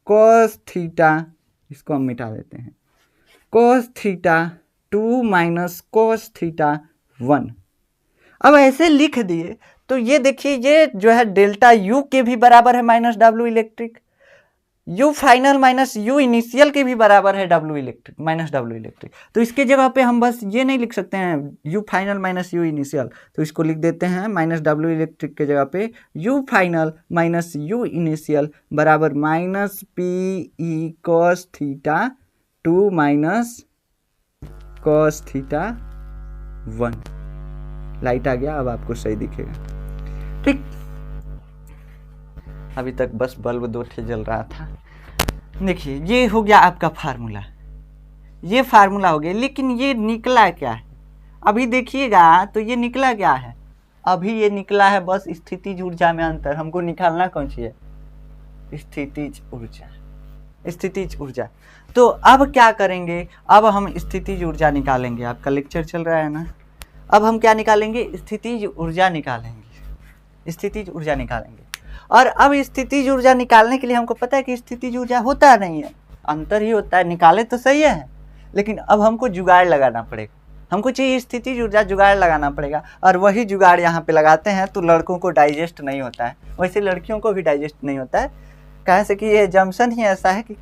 cos थीटा, इसको हम मिटा देते हैं, cos θ2 माइनस cos θ1। अब ऐसे लिख दिए तो ये देखिए, ये जो है डेल्टा U के भी बराबर है minus W electric, U final minus U initial के भी बराबर है W electric minus W electric. तो इसके जगह पे हम बस ये नहीं लिख सकते हैं U final minus U initial, तो इसको लिख देते हैं माइनस W इलेक्ट्रिक के जगह पे U final minus U initial बराबर minus PE cos θ2 minus cos θ1। Light आ गया, अब आपको सही दिखेगा। ठीक, अभी तक बस बल्ब 2 ठे जल रहा था। देखिए ये हो गया आपका फार्मूला, ये फार्मूला हो गया, लेकिन ये निकला क्या है अभी देखिएगा। तो ये निकला क्या है अभी, ये निकला है बस स्थितिज ऊर्जा में अंतर। हमको निकालना कौन सी है, स्थितिज ऊर्जा, स्थितिज ऊर्जा। तो अब क्या करेंगे, अब हम स्थितिज ऊर्जा निकालेंगे। आपका लेक्चर चल रहा है ना, अब हम क्या निकालेंगे, स्थितिज ऊर्जा निकालेंगे, स्थितिज ऊर्जा निकालेंगे। और अब स्थितिज ऊर्जा निकालने के लिए हमको पता है कि स्थितिज ऊर्जा होता नहीं है, अंतर ही होता है। निकाले तो सही है, लेकिन अब हमको जुगाड़ लगाना पड़ेगा, हमको चाहिए स्थितिज ऊर्जा, जुगाड़ लगाना पड़ेगा। और वही जुगाड़ यहाँ पे लगाते हैं तो लड़कों को डाइजेस्ट नहीं होता है, वैसे लड़कियों को भी डाइजेस्ट नहीं होता है। कहे से कि ये जंक्शन ही ऐसा है कि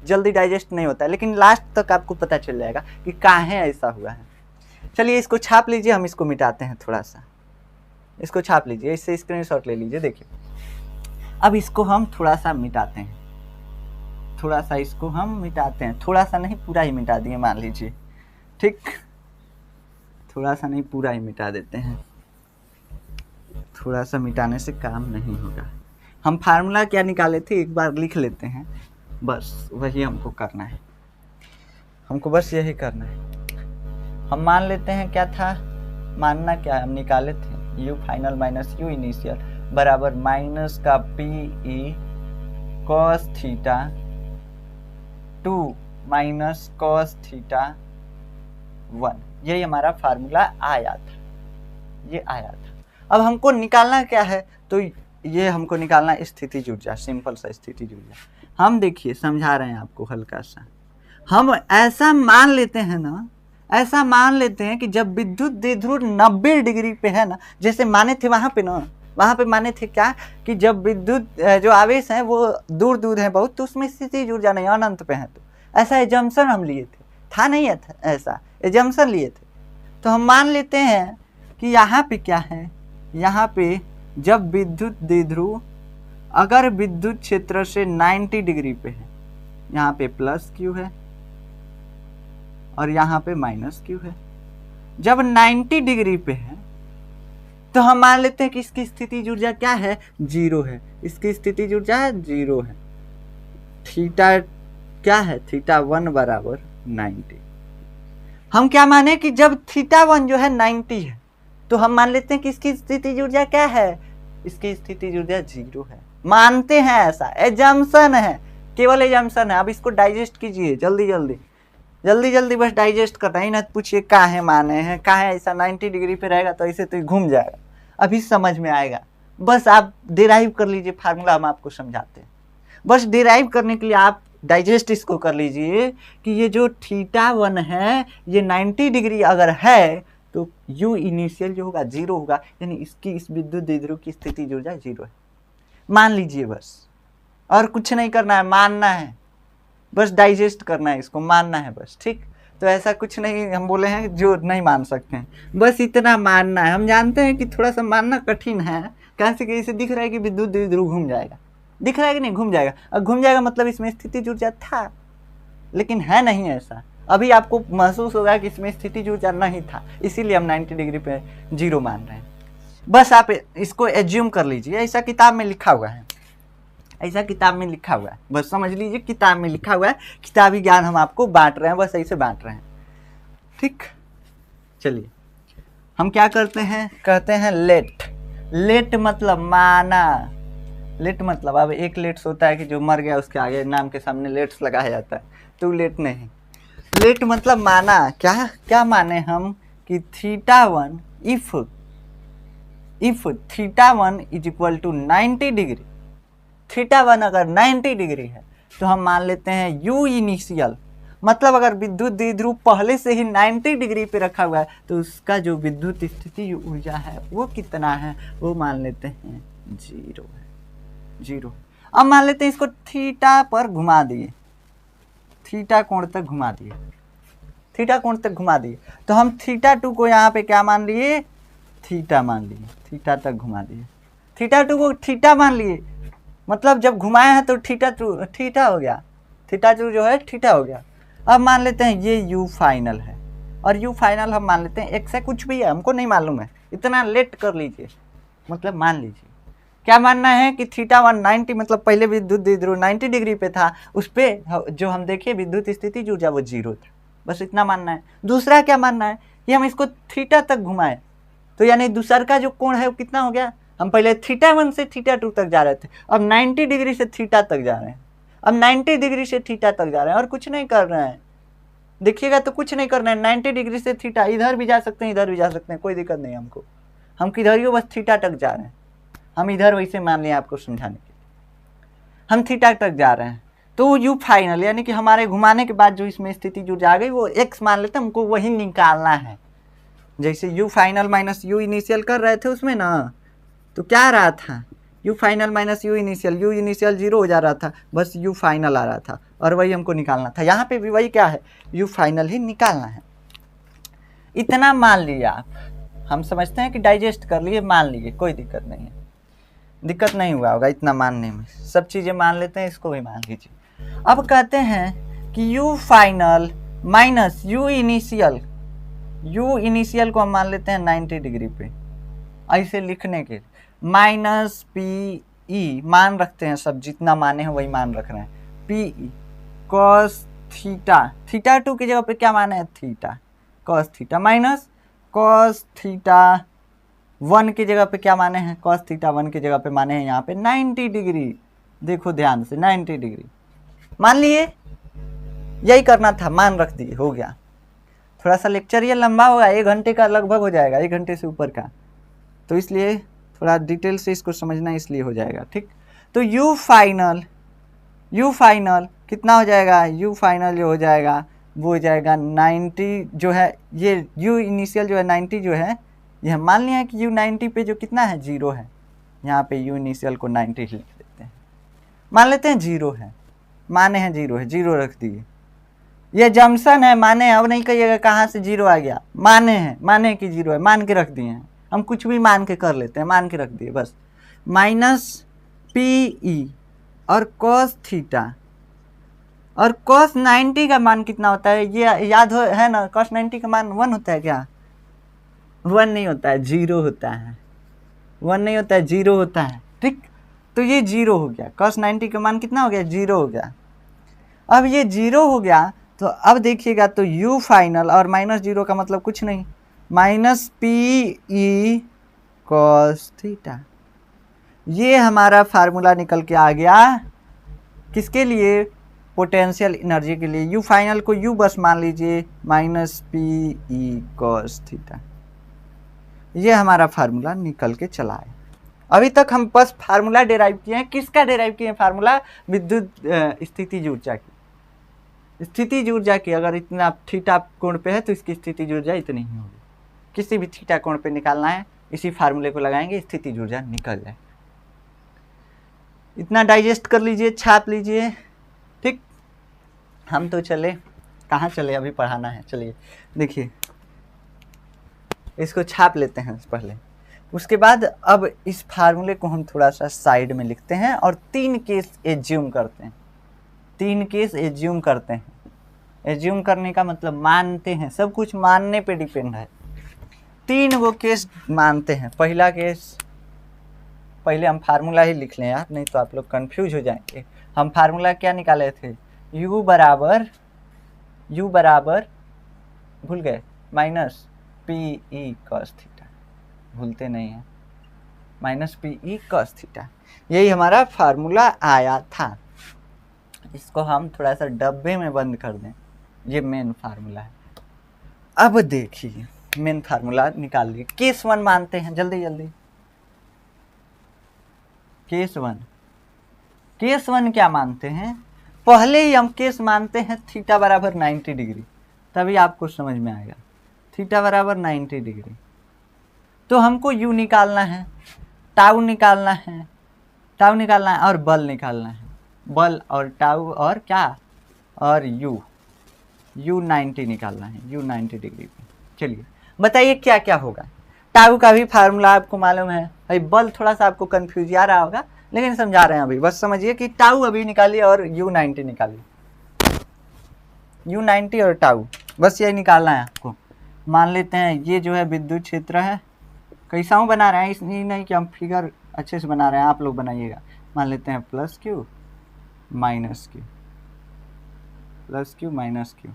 जल्दी डाइजेस्ट नहीं होता है, लेकिन लास्ट तक आपको पता चल जाएगा कि काहे ऐसा हुआ है। चलिए इसको छाप लीजिए, हम इसको मिटाते हैं थोड़ा सा, इसको छाप लीजिए, इससे स्क्रीनशॉट ले लीजिए। देखिए अब इसको हम थोड़ा सा मिटाते हैं, थोड़ा सा इसको हम मिटाते हैं, थोड़ा सा नहीं पूरा ही मिटा दिए मान लीजिए, ठीक, थोड़ा सा नहीं पूरा ही मिटा देते हैं। थोड़ा सा मिटाने से काम नहीं होगा। हम फार्मूला क्या निकाले थे एक बार लिख लेते हैं, बस वही हमको करना है, हमको बस यही करना है। हम मान लेते हैं क्या था, मानना क्या है, हम निकाले थे you final minus you initial बराबर माइनस का P E cos theta 2 minus cos theta 1, यही हमारा फार्मूला आया था, ये आया था। अब हमको निकालना क्या है, तो ये हमको निकालना स्थितिज ऊर्जा, सिंपल सा स्थितिज ऊर्जा। हम देखिए समझा रहे हैं आपको हल्का सा, हम ऐसा मान लेते हैं ना, ऐसा मान लेते हैं कि जब विद्युत द्विध्रुव 90 डिग्री पे है ना, जैसे माने थे वहाँ पे ना, वहाँ पे माने थे क्या कि जब विद्युत जो आवेश हैं वो दूर दूर हैं बहुत, तो उसमें स्थितिज ऊर्जा नहीं, अनंत पे है। तो ऐसा एजम्पशन हम लिए थे, था नहीं है था, ऐसा एजम्पशन लिए थे। तो हम मान लेते हैं कि यहाँ पे क्या है, यहाँ पे जब विद्युत द्विध्रुव अगर विद्युत क्षेत्र से 90 डिग्री पे है, यहाँ पे प्लस क्यू है और यहाँ पे माइनस क्यू है। जब 90 डिग्री पे है तो हम मान लेते हैं कि इसकी स्थितिज ऊर्जा क्या है, 0 है, इसकी स्थितिज ऊर्जा 0 है। थीटा क्या है, थीटा 1 बराबर 90। हम क्या माने कि जब थीटा 1 जो है 90 है, तो हम मान लेते हैं कि इसकी स्थितिज ऊर्जा क्या है, इसकी स्थितिज ऊर्जा 0 है। मानते हैं ऐसा, एजम्पशन है, केवल एजम्पशन है। अब इसको डाइजेस्ट कीजिए जल्दी जल्दी, जल्दी जल्दी बस डाइजेस्ट करना ही ना, पूछिए काहे माने हैं, काहे ऐसा 90 डिग्री पे रहेगा तो ऐसे तो घूम जाएगा, अभी समझ में आएगा। बस आप डिराइव कर लीजिए फार्मूला, हम आपको समझाते हैं। बस डिराइव करने के लिए आप डाइजेस्ट इसको कर लीजिए कि ये जो थीटा 1 है ये 90 डिग्री अगर है तो यू इनिशियल जो होगा 0 होगा, यानी इसकी इस विद्युत द्विध्रुव की स्थितिज ऊर्जा 0 है। मान लीजिए बस, और कुछ नहीं करना है, मानना है, बस डाइजेस्ट करना है, इसको मानना है बस, ठीक। तो ऐसा कुछ नहीं हम बोले हैं जो नहीं मान सकते हैं, बस इतना मानना है। हम जानते हैं कि थोड़ा सा मानना कठिन है, कैसे कि इसे दिख रहा है कि विद्युत द्विध्रुव घूम जाएगा, दिख रहा है कि नहीं, घूम जाएगा। अब घूम जाएगा मतलब इसमें स्थितिज ऊर्जा था, लेकिन है नहीं ऐसा। अभी आपको महसूस होगा कि इसमें स्थितिज ऊर्जा नहीं था, इसीलिए हम 90 डिग्री पे 0 मान रहे हैं। बस आप इसको एज्यूम कर लीजिए, ऐसा किताब में लिखा हुआ है, ऐसा किताब में लिखा हुआ है, बस समझ लीजिए किताब में लिखा हुआ है। किताबी ज्ञान हम आपको बांट रहे हैं, बस ऐसे बांट रहे हैं, ठीक। चलिए हम क्या करते हैं, कहते हैं लेट। लेट मतलब माना, लेट मतलब, अब एक लेट्स होता है कि जो मर गया उसके आगे नाम के सामने लेट्स लगाया जाता है, तो लेट नहीं, लेट मतलब माना। क्या क्या माने हम कि theta 1 if theta 1 is equal to 90 degree, theta 1 अगर 90 डिग्री है तो हम मान लेते हैं यू इनिशियल, मतलब अगर विद्युत द्विध्रुव पहले से ही 90 डिग्री पे रखा हुआ है तो उसका जो विद्युत स्थिति ऊर्जा है वो कितना है, वो मान लेते हैं 0 है, 0। अब मान लेते हैं इसको थीटा पर घुमा दिए, थीटा कोण तक घुमा दिए, थीटा कोण तक घुमा दिए, तो हम थीटा 2 को यहाँ पे क्या मान लिए, थीटा मान लिए, थीटा तक घुमा दिए, थीटा 2 को थीटा मान लिए, मतलब जब घुमाए हैं तो थीटा 2 थीटा हो गया, थीटा 2 जो है थीटा हो गया। अब मान लेते हैं ये यू फाइनल है, और यू फाइनल हम मान लेते हैं एक्स है, कुछ भी है हमको नहीं मालूम है, इतना लेट कर लीजिए, मतलब मान लीजिए क्या मानना है कि थीटा 190 मतलब पहले विद्युत द्विध्रुव 90 डिग्री पे था, उस पर जो हम देखे विद्युत स्थिति ऊर्जा वो 0 था, बस इतना मानना है। दूसरा क्या मानना है कि हम इसको थीटा तक घुमाएं, तो यानी दूसरा का जो कोण है वो कितना हो गया, हम पहले थीटा 1 से थीटा 2 तक जा रहे थे, अब 90 डिग्री से थीटा तक जा रहे हैं, अब 90 डिग्री से थीटा तक जा रहे हैं और कुछ नहीं कर रहे हैं। देखिएगा तो कुछ नहीं करना है, 90 डिग्री से थीटा, इधर भी जा सकते हैं इधर भी जा सकते हैं, कोई दिक्कत नहीं हमको, हम किधर ही बस थीटा तक जा रहे हैं। हम इधर वैसे मान लिया आपको समझाने के लिए, हम थीटा तक जा रहे हैं, तो यू फाइनल यानी कि हमारे घुमाने के बाद जो इसमें स्थिति जो जा गई वो एक्स मान लेते हैं, हमको वही निकालना है। जैसे you final minus you initial कर रहे थे उसमें ना, तो क्या आ रहा था, you final minus you initial 0 हो जा रहा था, बस यू फाइनल आ रहा था और वही हमको निकालना था। यहाँ पे भी वही क्या है, यू फाइनल ही निकालना है। इतना मान लिया आप, हम समझते हैं कि डाइजेस्ट कर लिए, मान लिए, कोई दिक्कत नहीं है, दिक्कत नहीं हुआ होगा इतना मानने में, सब चीज़ें मान लेते हैं, इसको भी मान लीजिए। अब कहते हैं कि you final minus you initial को हम मान लेते हैं 90 डिग्री पे, ऐसे लिखने के माइनस पी ई मान रखते हैं, सब जितना माने हैं वही मान रख रहे हैं, पी ई कॉस थीटा 2 की जगह पे क्या माने है theta, cos theta minus cos theta 1 की जगह पे क्या माने हैं, कॉस थीटा 1 की जगह पे माने हैं यहाँ पे 90 डिग्री, देखो ध्यान से 90 डिग्री मान लिए, यही करना था, मान रख दिए, हो गया। थोड़ा सा लेक्चर ये लंबा होगा, 1 घंटे का लगभग हो जाएगा, 1 घंटे से ऊपर का, तो इसलिए थोड़ा डिटेल से इसको समझना इसलिए हो जाएगा, ठीक। तो यू फाइनल कितना हो जाएगा, यू फाइनल जो हो जाएगा वो हो जाएगा 90 जो है, ये यू इनिशियल जो है 90 जो है, यह मान लिया कि यू 90 पे जो कितना है 0 है, यहाँ पे यू इनिशियल को 90 लिख देते हैं, मान लेते हैं 0 है, माने हैं 0 है, 0 रख दिए, ये जंक्शन है, माने, अब नहीं कहिएगा कहाँ से 0 आ गया, माने हैं, माने कि 0 है, मान के रख दिए हैं, हम कुछ भी मान के कर लेते हैं, मान के रख दिए बस, माइनस पी ई और कॉस थीटा, और कॉस 90 का मान कितना होता है, ये याद हो है ना, कॉस 90 का मान 1 होता है क्या, 1 नहीं होता है, 0 होता है, 1 नहीं होता है, 0 होता है, ठीक। तो ये 0 हो गया, कॉस 90 का मान कितना हो गया, 0 हो गया। अब ये 0 हो गया तो अब देखिएगा तो u फाइनल और माइनस 0 का मतलब कुछ नहीं, minus P E cos theta, ये हमारा फार्मूला निकल के आ गया, किसके लिए, पोटेंशियल एनर्जी के लिए। u फाइनल को u बस मान लीजिए, minus P E cos theta, ये हमारा फार्मूला निकल के चला है। अभी तक हम बस फार्मूला डेराइव किए हैं, किसका डेराइव किए हैं फार्मूला, विद्युत स्थिति ऊर्जा की, स्थिति ऊर्जा की। अगर इतना थीटा कोण पे है तो इसकी स्थिति ऊर्जा इतनी ही होगी, किसी भी थीटा कोण पे निकालना है, इसी फार्मूले को लगाएंगे, स्थिति ऊर्जा निकल जाए। इतना डाइजेस्ट कर लीजिए, छाप लीजिए, ठीक। हम तो चले, कहाँ चले, अभी पढ़ाना है, चलिए देखिए इसको छाप लेते हैं पहले, उसके बाद अब इस फार्मूले को हम थोड़ा सा साइड में लिखते हैं और 3 केस एज्यूम करते हैं, 3 केस एज्यूम करते हैं। एज्यूम करने का मतलब मानते हैं, सब कुछ मानने पे डिपेंड है। 3 वो केस मानते हैं। पहला केस, पहले हम फार्मूला ही लिख लें यार, नहीं तो आप लोग कंफ्यूज हो जाएंगे। हम फार्मूला क्या निकाले थे, u बराबर भूल गए, minus P E cos theta, भूलते नहीं हैं, minus P E cos theta, यही हमारा फार्मूला आया था। इसको हम थोड़ा सा डब्बे में बंद कर दें, ये मेन फार्मूला है। अब देखिए मेन फार्मूला निकाल लिए, केस 1 मानते हैं, जल्दी जल्दी, केस 1 क्या मानते हैं, पहले ही हम केस मानते हैं थीटा बराबर 90 डिग्री, तभी आपको समझ में आएगा, थीटा बराबर 90 डिग्री। तो हमको u निकालना है, टाउ निकालना है, और बल निकालना है, बल और टाउ और क्या, और u 90 निकालना है, u 90 डिग्री पे। चलिए बताइए क्या क्या होगा। टाउ का भी फार्मूला आपको मालूम है भाई, बल थोड़ा सा आपको कंफ्यूज आ रहा होगा लेकिन समझा रहे हैं अभी, बस समझिए कि टाउ अभी निकालिए और u 90 निकालिए, u 90 और टाउ, बस यही निकालना है आपको। मान लेते हैं ये जो है विद्युत क्षेत्र है, कैसा हूँ बना रहे हैं, इसलिए नहीं कि हम फिगर अच्छे से बना रहे हैं, आप लोग बनाइएगा। मान लेते हैं plus Q minus Q, plus Q minus Q,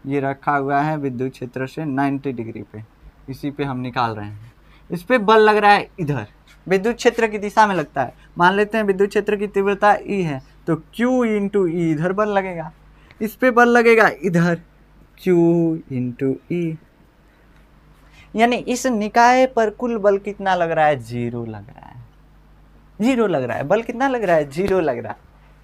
ये रखा हुआ है विद्युत क्षेत्र से 90 डिग्री पे, इसी पे हम निकाल रहे हैं। इस पे बल लग रहा है इधर, विद्युत क्षेत्र की दिशा में लगता है। मान लेते हैं विद्युत क्षेत्र की तीव्रता ई है, तो Q इंटू ई इधर बल लगेगा, इस पे बल लगेगा इधर Q इंटू ई, यानी इस निकाय पर कुल बल कितना लग रहा है? 0 लग रहा है, 0 लग रहा है। बल कितना लग रहा है? 0 लग रहा है।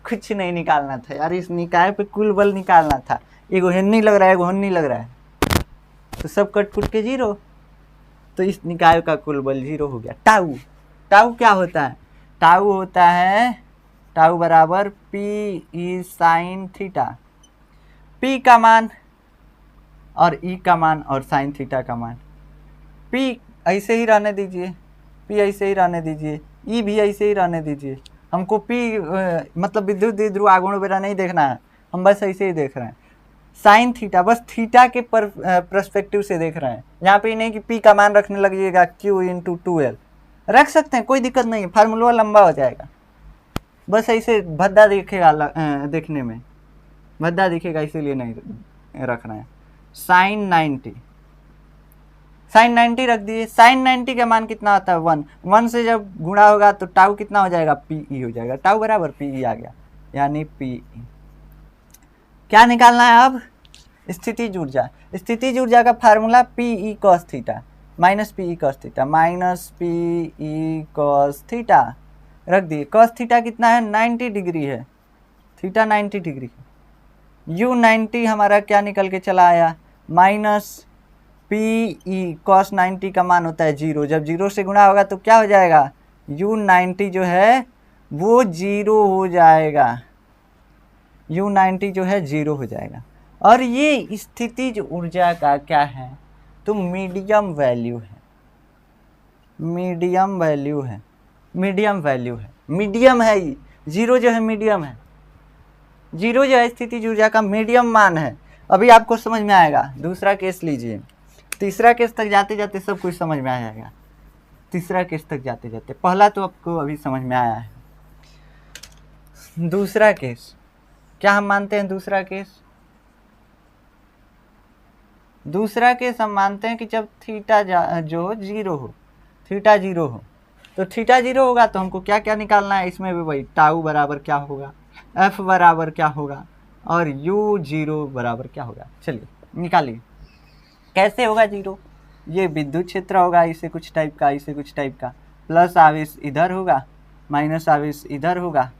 कुछ नहीं निकालना था यार, इस निकाय पे कुल बल निकालना था। एगो हेन्नी लग रहा है, एगो हन्नी लग रहा है, तो सब कट कुट के 0, तो इस निकाय का कुल बल 0 हो गया। टाउ, टाउ क्या होता है? टाउ होता है, टाउ बराबर P E sine theta. P का मान और ई का मान और साइन थीटा का मान। पी ऐसे ही रहने दीजिए, पी ऐसे ही रहने दीजिए, ई भी ऐसे ही रहने दीजिए। हमको पी मतलब विद्युत द्विध्रुव आघूर्ण वगैरह नहीं देखना है, हम बस ऐसे ही देख रहे हैं। साइन थीटा, बस थीटा के पर्सपेक्टिव से देख रहे हैं। यहाँ पे नहीं कि पी का मान रखने लगिएगा Q इंटू 2L, रख सकते हैं, कोई दिक्कत नहीं है, फार्मूला लंबा हो जाएगा। बस ऐसे भद्दा दिखेगा, देखने में भद्दा दिखेगा, इसीलिए नहीं रखना है। साइन 90, साइन 90 रख दिए। साइन 90 का मान कितना आता है? 1। 1 से जब गुणा होगा तो टाउ कितना हो जाएगा? पी ई हो जाएगा। टाउ बराबर पी ई आ गया, यानी पी ई। क्या निकालना है अब? स्थितिज ऊर्जा। स्थितिज ऊर्जा का formula P E cos theta minus P E cos theta, minus P E cos theta रख दिए। कॉस थीटा कितना है? 90 डिग्री है, थीटा 90 डिग्री है। यू 90 हमारा क्या निकल के चला आया? माइनस पी ई कॉस 90 का मान होता है 0। जब 0 से गुणा होगा तो क्या हो जाएगा? यू 90 जो है वो 0 हो जाएगा, यू 90 जो है 0 हो जाएगा। और ये स्थितिज ऊर्जा का क्या है? तो मीडियम वैल्यू है, मीडियम वैल्यू है, मीडियम वैल्यू है, मीडियम है ये। 0 जो है मीडियम है, 0 जो है स्थितिज ऊर्जा का मीडियम मान है। अभी आपको समझ में आएगा। दूसरा केस लीजिए, तीसरा केस तक जाते जाते सब कुछ समझ में आ जाएगा। तीसरा केस तक जाते जाते, पहला तो आपको अभी समझ में आया है। दूसरा केस क्या हम मानते हैं? दूसरा केस, दूसरा केस हम मानते हैं कि जब थीटा जो 0 हो, थीटा 0 हो, तो थीटा 0 होगा तो हमको क्या क्या निकालना है? इसमें भी वही, टाउ बराबर क्या होगा, एफ बराबर क्या होगा, और यू 0 बराबर क्या होगा। चलिए निकालिए। कैसे होगा 0? ये विद्युत क्षेत्र होगा इसे कुछ टाइप का, इसे कुछ टाइप का, प्लस आवेश इधर होगा, माइनस आवेश इधर होगा,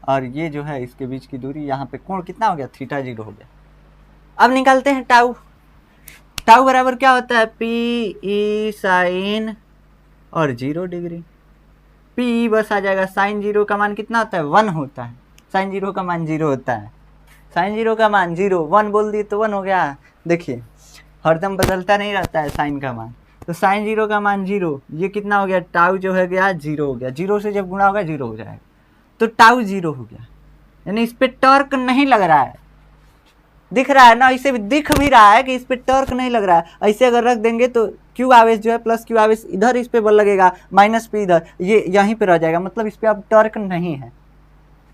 और ये जो है इसके बीच की दूरी, यहाँ पे कोण कितना हो गया? थीटा 0 हो गया। अब निकालते हैं टाउ। टाउ बराबर क्या होता है? पी ई साइन और 0 डिग्री। पी ई बस आ जाएगा, साइन 0 का मान कितना होता है? 1 होता है। साइन 0 का मान 0 होता है, साइन 0 का मान 0, 1 बोल दिए तो 1 हो गया। देखिए हरदम बदलता नहीं रहता है साइन का मान, तो साइन 0 का मान 0, ये कितना हो गया? टाउ जो है गया 0 हो गया। 0 से जब गुणा होगा 0 हो जाएगा, तो टाउ 0 हो गया। यानी इस पे टॉर्क नहीं लग रहा है, दिख रहा है ना, इसे भी दिख भी रहा है कि इस पे टॉर्क नहीं लग रहा है। ऐसे अगर रख देंगे तो क्यू आवेश जो है प्लस क्यू आवेश इधर इस पे बल लगेगा, माइनस पी इधर, ये यहीं पे रह जाएगा, मतलब इस पे अब टॉर्क नहीं है।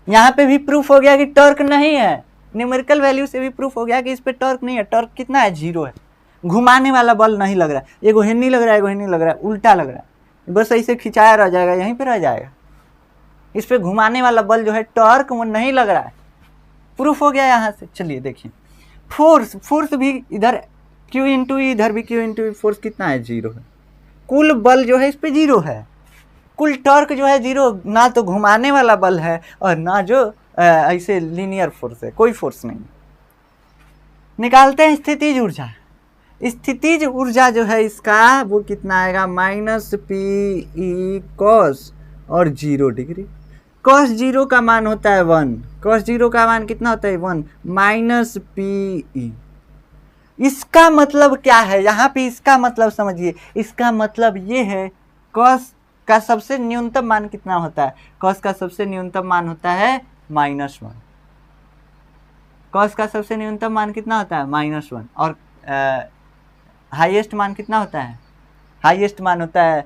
यहाँ पे भी प्रूफ हो गया कि टॉर्क नहीं है, न्यूमेरिकल वैल्यू से भी प्रूफ हो गया कि इस पे टॉर्क नहीं है। टॉर्क कितना है? 0 है। घुमाने वाला बल नहीं लग रहा है, एगो हेन्नी लग रहा है, एगो हेन्नी लग रहा है, उल्टा लग रहा है, बस ऐसे खिंचाया रह जाएगा, यहीं पे रह जाएगा। इस पे घुमाने वाला बल जो है टॉर्क वो नहीं लग रहा है, प्रूफ हो गया यहाँ से। चलिए देखिए, फोर्स, फोर्स भी इधर Q इंटू इधर भी Q इंटू, फोर्स कितना है? 0 है। कुल बल जो है इस पे 0 है, कुल टॉर्क जो है 0, ना तो घुमाने वाला बल है और ना जो ऐसे लीनियर फोर्स है, कोई फोर्स नहीं। निकालते हैं स्थितिज ऊर्जा। स्थितिज ऊर्जा जो है इसका वो कितना आएगा? माइनस पी ई कॉस और 0 डिग्री। कॉस 0 का मान होता है 1, कॉस 0 का मान कितना होता है? 1 माइनस पी ई। इसका मतलब क्या है? यहाँ पे इसका मतलब समझिए, इसका मतलब ये है कॉस का सबसे न्यूनतम मान कितना होता है? कॉस का सबसे न्यूनतम मान होता है -1। कॉस का सबसे न्यूनतम मान कितना होता है? -1। और हाईएस्ट मान कितना होता है? हाईएस्ट मान होता है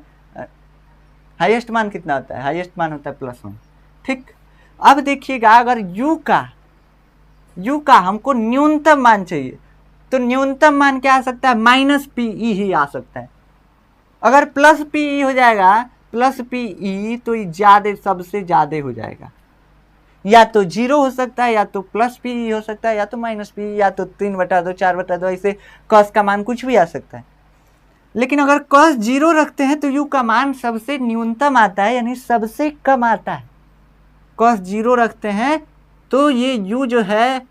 हाईएस्ट मान कितना होता है? हाईएस्ट मान होता है +1। ठीक, अब देखिएगा अगर U का हमको न्यूनतम मान चाहिए तो न्यूनतम मान क्या आ सकता है? -PE ही आ सकता है। अगर +PE हो जाएगा, +PE तो ज्यादा, सबसे ज्यादा हो जाएगा। या तो 0 हो सकता है, या तो +PE हो सकता है, या तो -PE, या तो 3/2 4/2, ऐसे cos का मान कुछ भी आ सकता है। लेकिन अगर cos 0 रखते हैं तो u का मान सबसे न्यूनतम आता है, यानी सबसे कम आता है। cos 0 रखते हैं तो ये u जो है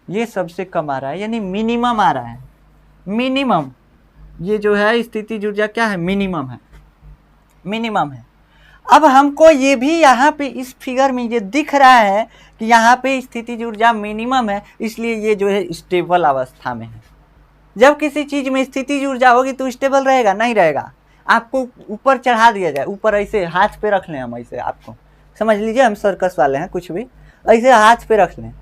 ये सबसे कम आ रहा है, यानी मिनिमम आ रहा है। मिनिमम, ये जो है स्थितिज ऊर्जा क्या है? मिनिमम है, मिनिमम है। अब हमको ये भी यहाँ पे इस फिगर में ये दिख रहा है कि यहाँ पे स्थितिज ऊर्जा मिनिमम है, इसलिए ये जो है स्टेबल अवस्था में है। जब किसी चीज में स्थितिज ऊर्जा होगी तो स्टेबल रहेगा? नहीं रहेगा। आपको ऊपर चढ़ा दिया जाए, ऊपर ऐसे हाथ पे रख लें हम, ऐसे आपको समझ लीजिए हम सर्कस वाले हैं, कुछ भी ऐसे हाथ पे रख लें,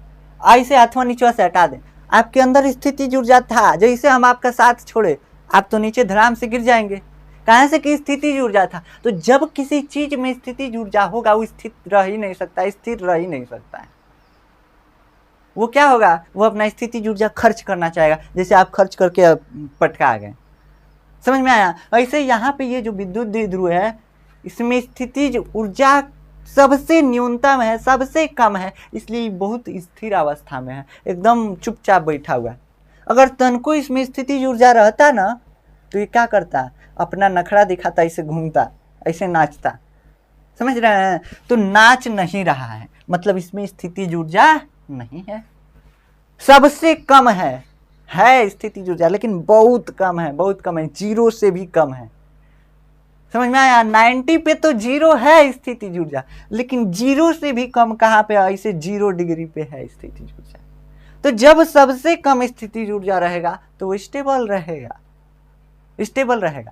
ऐसे हाथों नीचे से हटा दें, आपके अंदर स्थितिज ऊर्जा था, जैसे हम आपका साथ छोड़े आप तो नीचे धड़ाम से गिर जाएंगे। कहाँ से कि स्थितिज ऊर्जा था। तो जब किसी चीज में स्थितिज ऊर्जा होगा वो स्थिर रह ही नहीं सकता, स्थिर रह ही नहीं सकता है। वो क्या होगा? वो अपना स्थितिज ऊर्जा खर्च करना चाहेगा, जैसे आप खर्च करके पटका आ गए। समझ में आया? ऐसे यहाँ पे ये जो विद्युत द्विध्रुव है इसमें स्थितिज ऊर्जा सबसे न्यूनतम है, सबसे कम है, इसलिए बहुत स्थिर अवस्था में है, एकदम चुपचाप बैठा हुआ है। अगर तन को इसमें स्थितिज ऊर्जा रहता ना तो ये क्या करता? अपना नखरा दिखाता, ऐसे घूमता, ऐसे नाचता। समझ रहे हैं? तो नाच नहीं रहा है, मतलब इसमें स्थितिज ऊर्जा नहीं है, सबसे कम है स्थितिज ऊर्जा, लेकिन बहुत कम है, बहुत कम है, 0 से भी कम है। समझ में आया? 90 पे तो 0 है स्थितिज ऊर्जा, लेकिन 0 से भी कम कहाँ पे? ऐसे 0 डिग्री पे है स्थितिज ऊर्जा। तो जब सबसे कम स्थितिज ऊर्जा रहेगा तो वो स्टेबल रहेगा, स्टेबल रहेगा।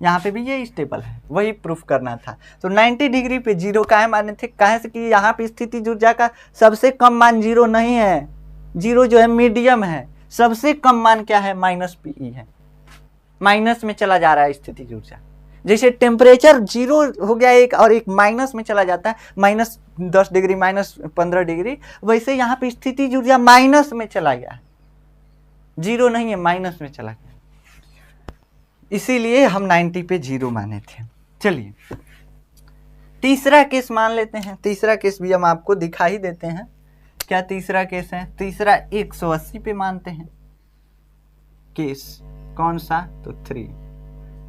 यहाँ पे भी ये स्टेबल है, वही प्रूफ करना था। तो 90 डिग्री पे 0 काहे माने थे? काहे से कि यहाँ पे स्थितिज ऊर्जा का सबसे कम मान 0 नहीं है, 0 जो है मीडियम है, सबसे कम मान क्या है? -PE है, माइनस में चला जा रहा है स्थितिज ऊर्जा। जैसे टेम्परेचर 0 हो गया एक, और एक माइनस में चला जाता है, -10 डिग्री, -15 डिग्री, वैसे यहाँ पे स्थितिज ऊर्जा माइनस में चला गया है, 0 नहीं है, माइनस में चला गया, इसीलिए हम 90 पे 0 माने थे। चलिए तीसरा केस मान लेते हैं। तीसरा केस भी हम आपको दिखा ही देते हैं। क्या तीसरा केस है? तीसरा 180 पे मानते हैं। केस कौन सा? तो 3।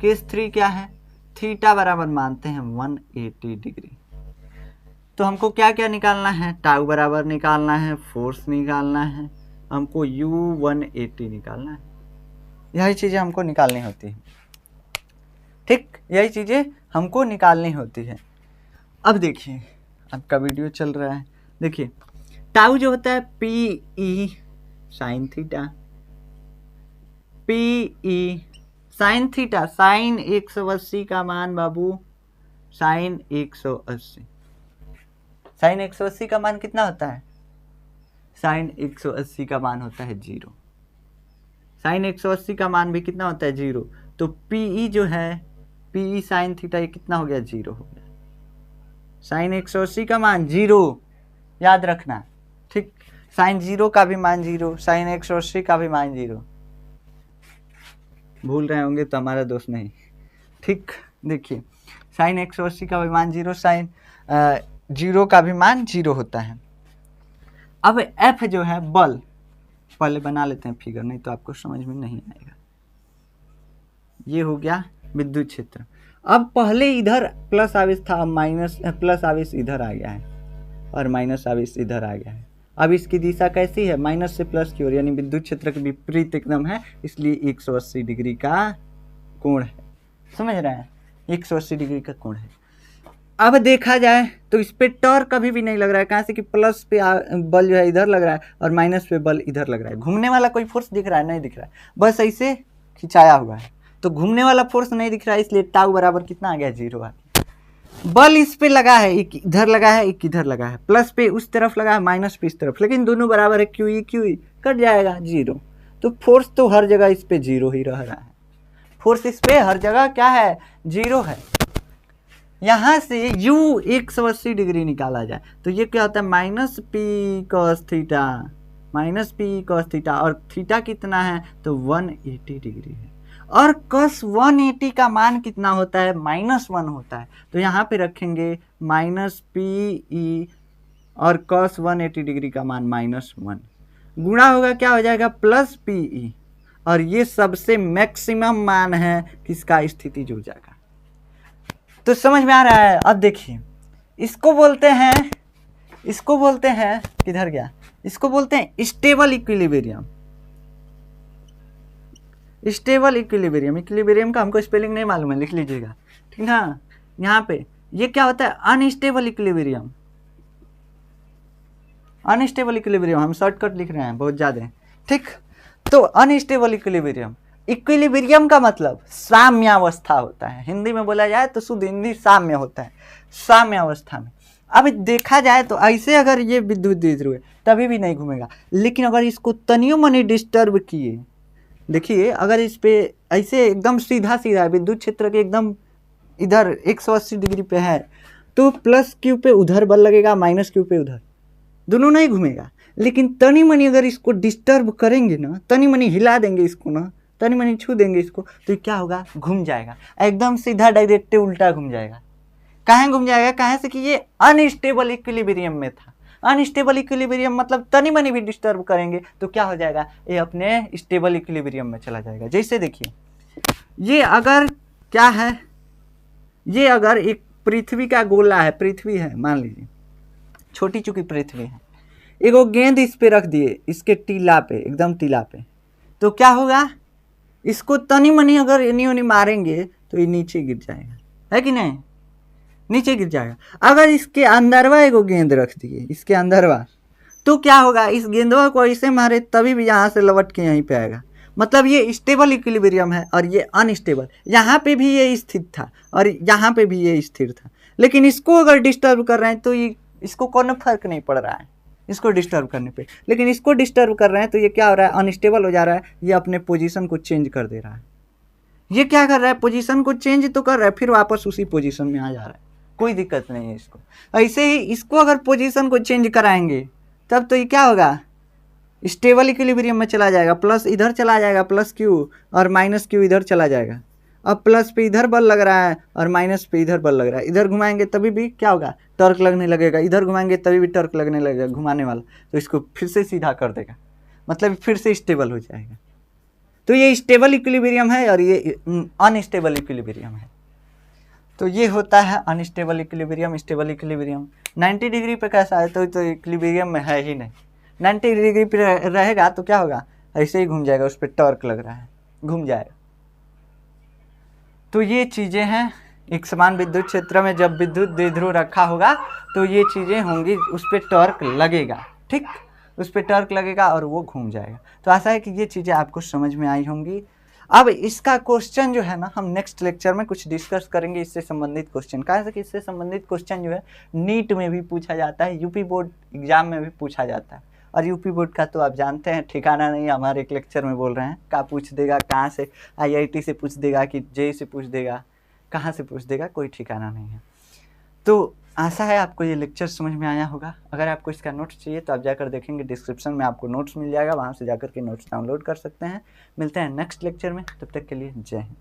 केस 3 क्या है? थीटा बराबर मानते हैं 180 डिग्री। तो हमको क्या क्या निकालना है? टाउ बराबर निकालना है, फोर्स निकालना है, हमको U180 निकालना है। यही चीजें हमको निकालनी होती है। ठीक, यही चीजें हमको निकालनी होती है। अब देखिए, आपका वीडियो चल रहा है, देखिए टाउ जो होता है PE sine theta, PE sine theta, sine 180 का मान बाबू, साइन 180, साइन 180 का मान कितना होता है? साइन 180 का मान होता है 0। साइन 180 का मान भी कितना होता है? 0। तो PE जो है, PE साइन थीटा, ये कितना हो गया? 0 हो गया। साइन 180 का मान 0, याद रखना। ठीक, साइन 0 का भी मान 0, साइन 180 का भी मान 0। भूल रहे होंगे तो हमारा दोस्त नहीं। ठीक, देखिए साइन 180 का भी मान 0, साइन 0 का भी मान 0 होता है। अब F जो है बल, पहले बना लेते हैं फिगर, नहीं तो आपको समझ में नहीं आएगा। ये हो गया विद्युत क्षेत्र। अब पहले इधर प्लस आवेश था, अब माइनस, प्लस आवेश इधर आ गया है और माइनस आवेश इधर आ गया है। अब इसकी दिशा कैसी है? माइनस से प्लस की ओर, यानी विद्युत क्षेत्र के विपरीत एकदम है, इसलिए 180 डिग्री का कोण है। समझ रहे हैं? 180 डिग्री का कोण है। अब देखा जाए तो इस पे टॉर्क कभी भी नहीं लग रहा है, कहाँ से कि प्लस पे बल जो है इधर लग रहा है और माइनस पे बल इधर लग रहा है। घूमने वाला कोई फोर्स दिख रहा है? नहीं दिख रहा है, बस ऐसे खिंचाया हुआ है। तो घूमने वाला फोर्स नहीं दिख रहा है, इसलिए टाउ बराबर कितना आ गया? 0 आ गया। बल इस पे लगा है, एक इधर लगा है, एक इधर लगा है, प्लस पे उस तरफ लगा है, माइनस पे इस तरफ, लेकिन दोनों बराबर है, QE कट जाएगा 0। तो फोर्स तो हर जगह इस पे 0 ही रह रहा है। फोर्स इस पे हर जगह क्या है? 0 है। यहाँ से u 180 डिग्री निकाला जाए तो ये क्या होता है minus P cos theta, minus P cos theta, और थीटा कितना है तो 180 डिग्री है, और कॉस 180 का मान कितना होता है -1 होता है, तो यहाँ पे रखेंगे माइनस पी ई और कॉस 180 डिग्री का मान -1, गुणा होगा क्या हो जाएगा प्लस पी ई, और ये सबसे मैक्सिमम मान है किसका स्थितिज ऊर्जा का। तो समझ में आ रहा है। अब देखिए इसको बोलते हैं, इसको बोलते हैं, किधर गया, इसको बोलते हैं stable equilibrium. Stable equilibrium, equilibrium का हमको स्पेलिंग नहीं मालूम है, लिख लीजिएगा, ठीक ना। यहाँ पे ये क्या होता है अनस्टेबल इक्विलिब्रियम, अनस्टेबल इक्विलिब्रियम हम शॉर्टकट लिख रहे हैं बहुत ज़्यादा, ठीक। तो अनस्टेबल इक्विलिब्रियम, इक्विलिब्रियम का मतलब साम्यावस्था होता है, हिंदी में बोला जाए तो शुद्ध हिंदी साम्य होता है, साम्यावस्था में। अब देखा जाए तो ऐसे अगर ये विद्युत द्विध्रुव है तभी भी नहीं घूमेगा, लेकिन अगर इसको तनियो मनी डिस्टर्ब किए, देखिए अगर इस पे ऐसे एकदम सीधा सीधा विद्युत क्षेत्र के एकदम इधर 180 डिग्री पे है तो प्लस क्यू पे उधर बल लगेगा, माइनस क्यू पे उधर, दोनों नहीं घूमेगा। लेकिन तनी मनी अगर इसको डिस्टर्ब करेंगे ना, तनी मनी हिला देंगे इसको ना, तनी मनी छू देंगे इसको, तो क्या होगा घूम जाएगा, एकदम सीधा डायरेक्ट उल्टा घूम जाएगा। कहाँ घूम जाएगा, कहाँ से कि ये अनस्टेबल इक्विलिब्रियम में था। अनस्टेबल इक्विलिब्रियम मतलब तनी मनी भी डिस्टर्ब करेंगे तो क्या हो जाएगा, ये अपने स्टेबल इक्विलिब्रियम में चला जाएगा। जैसे देखिए ये अगर क्या है, ये अगर एक पृथ्वी का गोला है, पृथ्वी है मान लीजिए, छोटी चुकी पृथ्वी है, एगो गेंद इस पे रख दिए, इसके टीला पे, एकदम टीला पे, तो क्या होगा, इसको तनी मनी अगर एनी ओनी मारेंगे तो ये नीचे गिर जाएगा, है कि नहीं, नीचे गिर जाएगा। अगर इसके अंदरवा एगो गेंद रख दिए, इसके अंदरवा, तो क्या होगा, इस गेंदवा को ऐसे मारे तभी भी यहाँ से लौट के यहीं पे आएगा। मतलब ये स्टेबल इक्विलिब्रियम है और ये अनस्टेबल, यहाँ पे भी ये स्थिर था और यहाँ पे भी ये स्थिर था, लेकिन इसको अगर डिस्टर्ब कर रहे हैं तो ये इसको कोई फर्क नहीं पड़ रहा है इसको डिस्टर्ब करने पे, लेकिन इसको डिस्टर्ब कर रहे हैं तो ये क्या हो रहा है, अनस्टेबल हो जा रहा है, ये अपने पोजीशन को चेंज कर दे रहा है। ये क्या कर रहा है, पोजीशन को चेंज तो कर रहा है, फिर वापस उसी पोजीशन में आ जा रहा है, कोई दिक्कत नहीं है इसको। ऐसे ही इसको अगर पोजीशन को चेंज कराएंगे तब तो ये क्या होगा, स्टेबल इक्विलिब्रियम में चला जाएगा, प्लस इधर चला जाएगा प्लस क्यू, और माइनस क्यू इधर चला जाएगा। अब प्लस पे इधर बल लग रहा है और माइनस पे इधर बल लग रहा है, इधर घुमाएंगे तभी भी क्या होगा, टर्क लगने लगेगा, इधर घुमाएंगे तभी भी टर्क लगने लगेगा घुमाने वाला, तो इसको फिर से सीधा कर देगा, मतलब फिर से स्टेबल हो जाएगा। तो ये स्टेबल इक्विलिब्रियम है और ये अनस्टेबल इक्विलिब्रियम है। तो ये होता है unstable equilibrium, stable equilibrium. 90 degree पे कैसा है, तो इक्विलिब्रियम में है ही नहीं। 90 डिग्री पे रहेगा तो क्या होगा, ऐसे ही घूम जाएगा, उस पर टॉर्क लग रहा है, घूम जाएगा। तो ये चीज़ें हैं, एक समान विद्युत क्षेत्र में जब विद्युत द्विध्रुव रखा होगा तो ये चीज़ें होंगी, उस पर टॉर्क लगेगा, ठीक, उस पर टॉर्क लगेगा और वो घूम जाएगा। तो आशा है कि ये चीज़ें आपको समझ में आई होंगी। अब इसका क्वेश्चन जो है ना, हम नेक्स्ट लेक्चर में कुछ डिस्कस करेंगे इससे संबंधित क्वेश्चन, कहा कि इससे संबंधित क्वेश्चन जो है नीट में भी पूछा जाता है, यूपी बोर्ड एग्जाम में भी पूछा जाता है, और यूपी बोर्ड का तो आप जानते हैं ठिकाना नहीं, हमारे एक लेक्चर में बोल रहे हैं क्या पूछ देगा, कहाँ से, आईआईटी से पूछ देगा कि जेईई से पूछ देगा, कहाँ से पूछ देगा, कोई ठिकाना नहीं है। तो आशा है आपको ये लेक्चर समझ में आया होगा। अगर आपको इसका नोट्स चाहिए तो आप जाकर देखेंगे, डिस्क्रिप्शन में आपको नोट्स मिल जाएगा, वहाँ से जाकर के नोट्स डाउनलोड कर सकते हैं। मिलते हैं नेक्स्ट लेक्चर में, तब तक के लिए जय हिंद।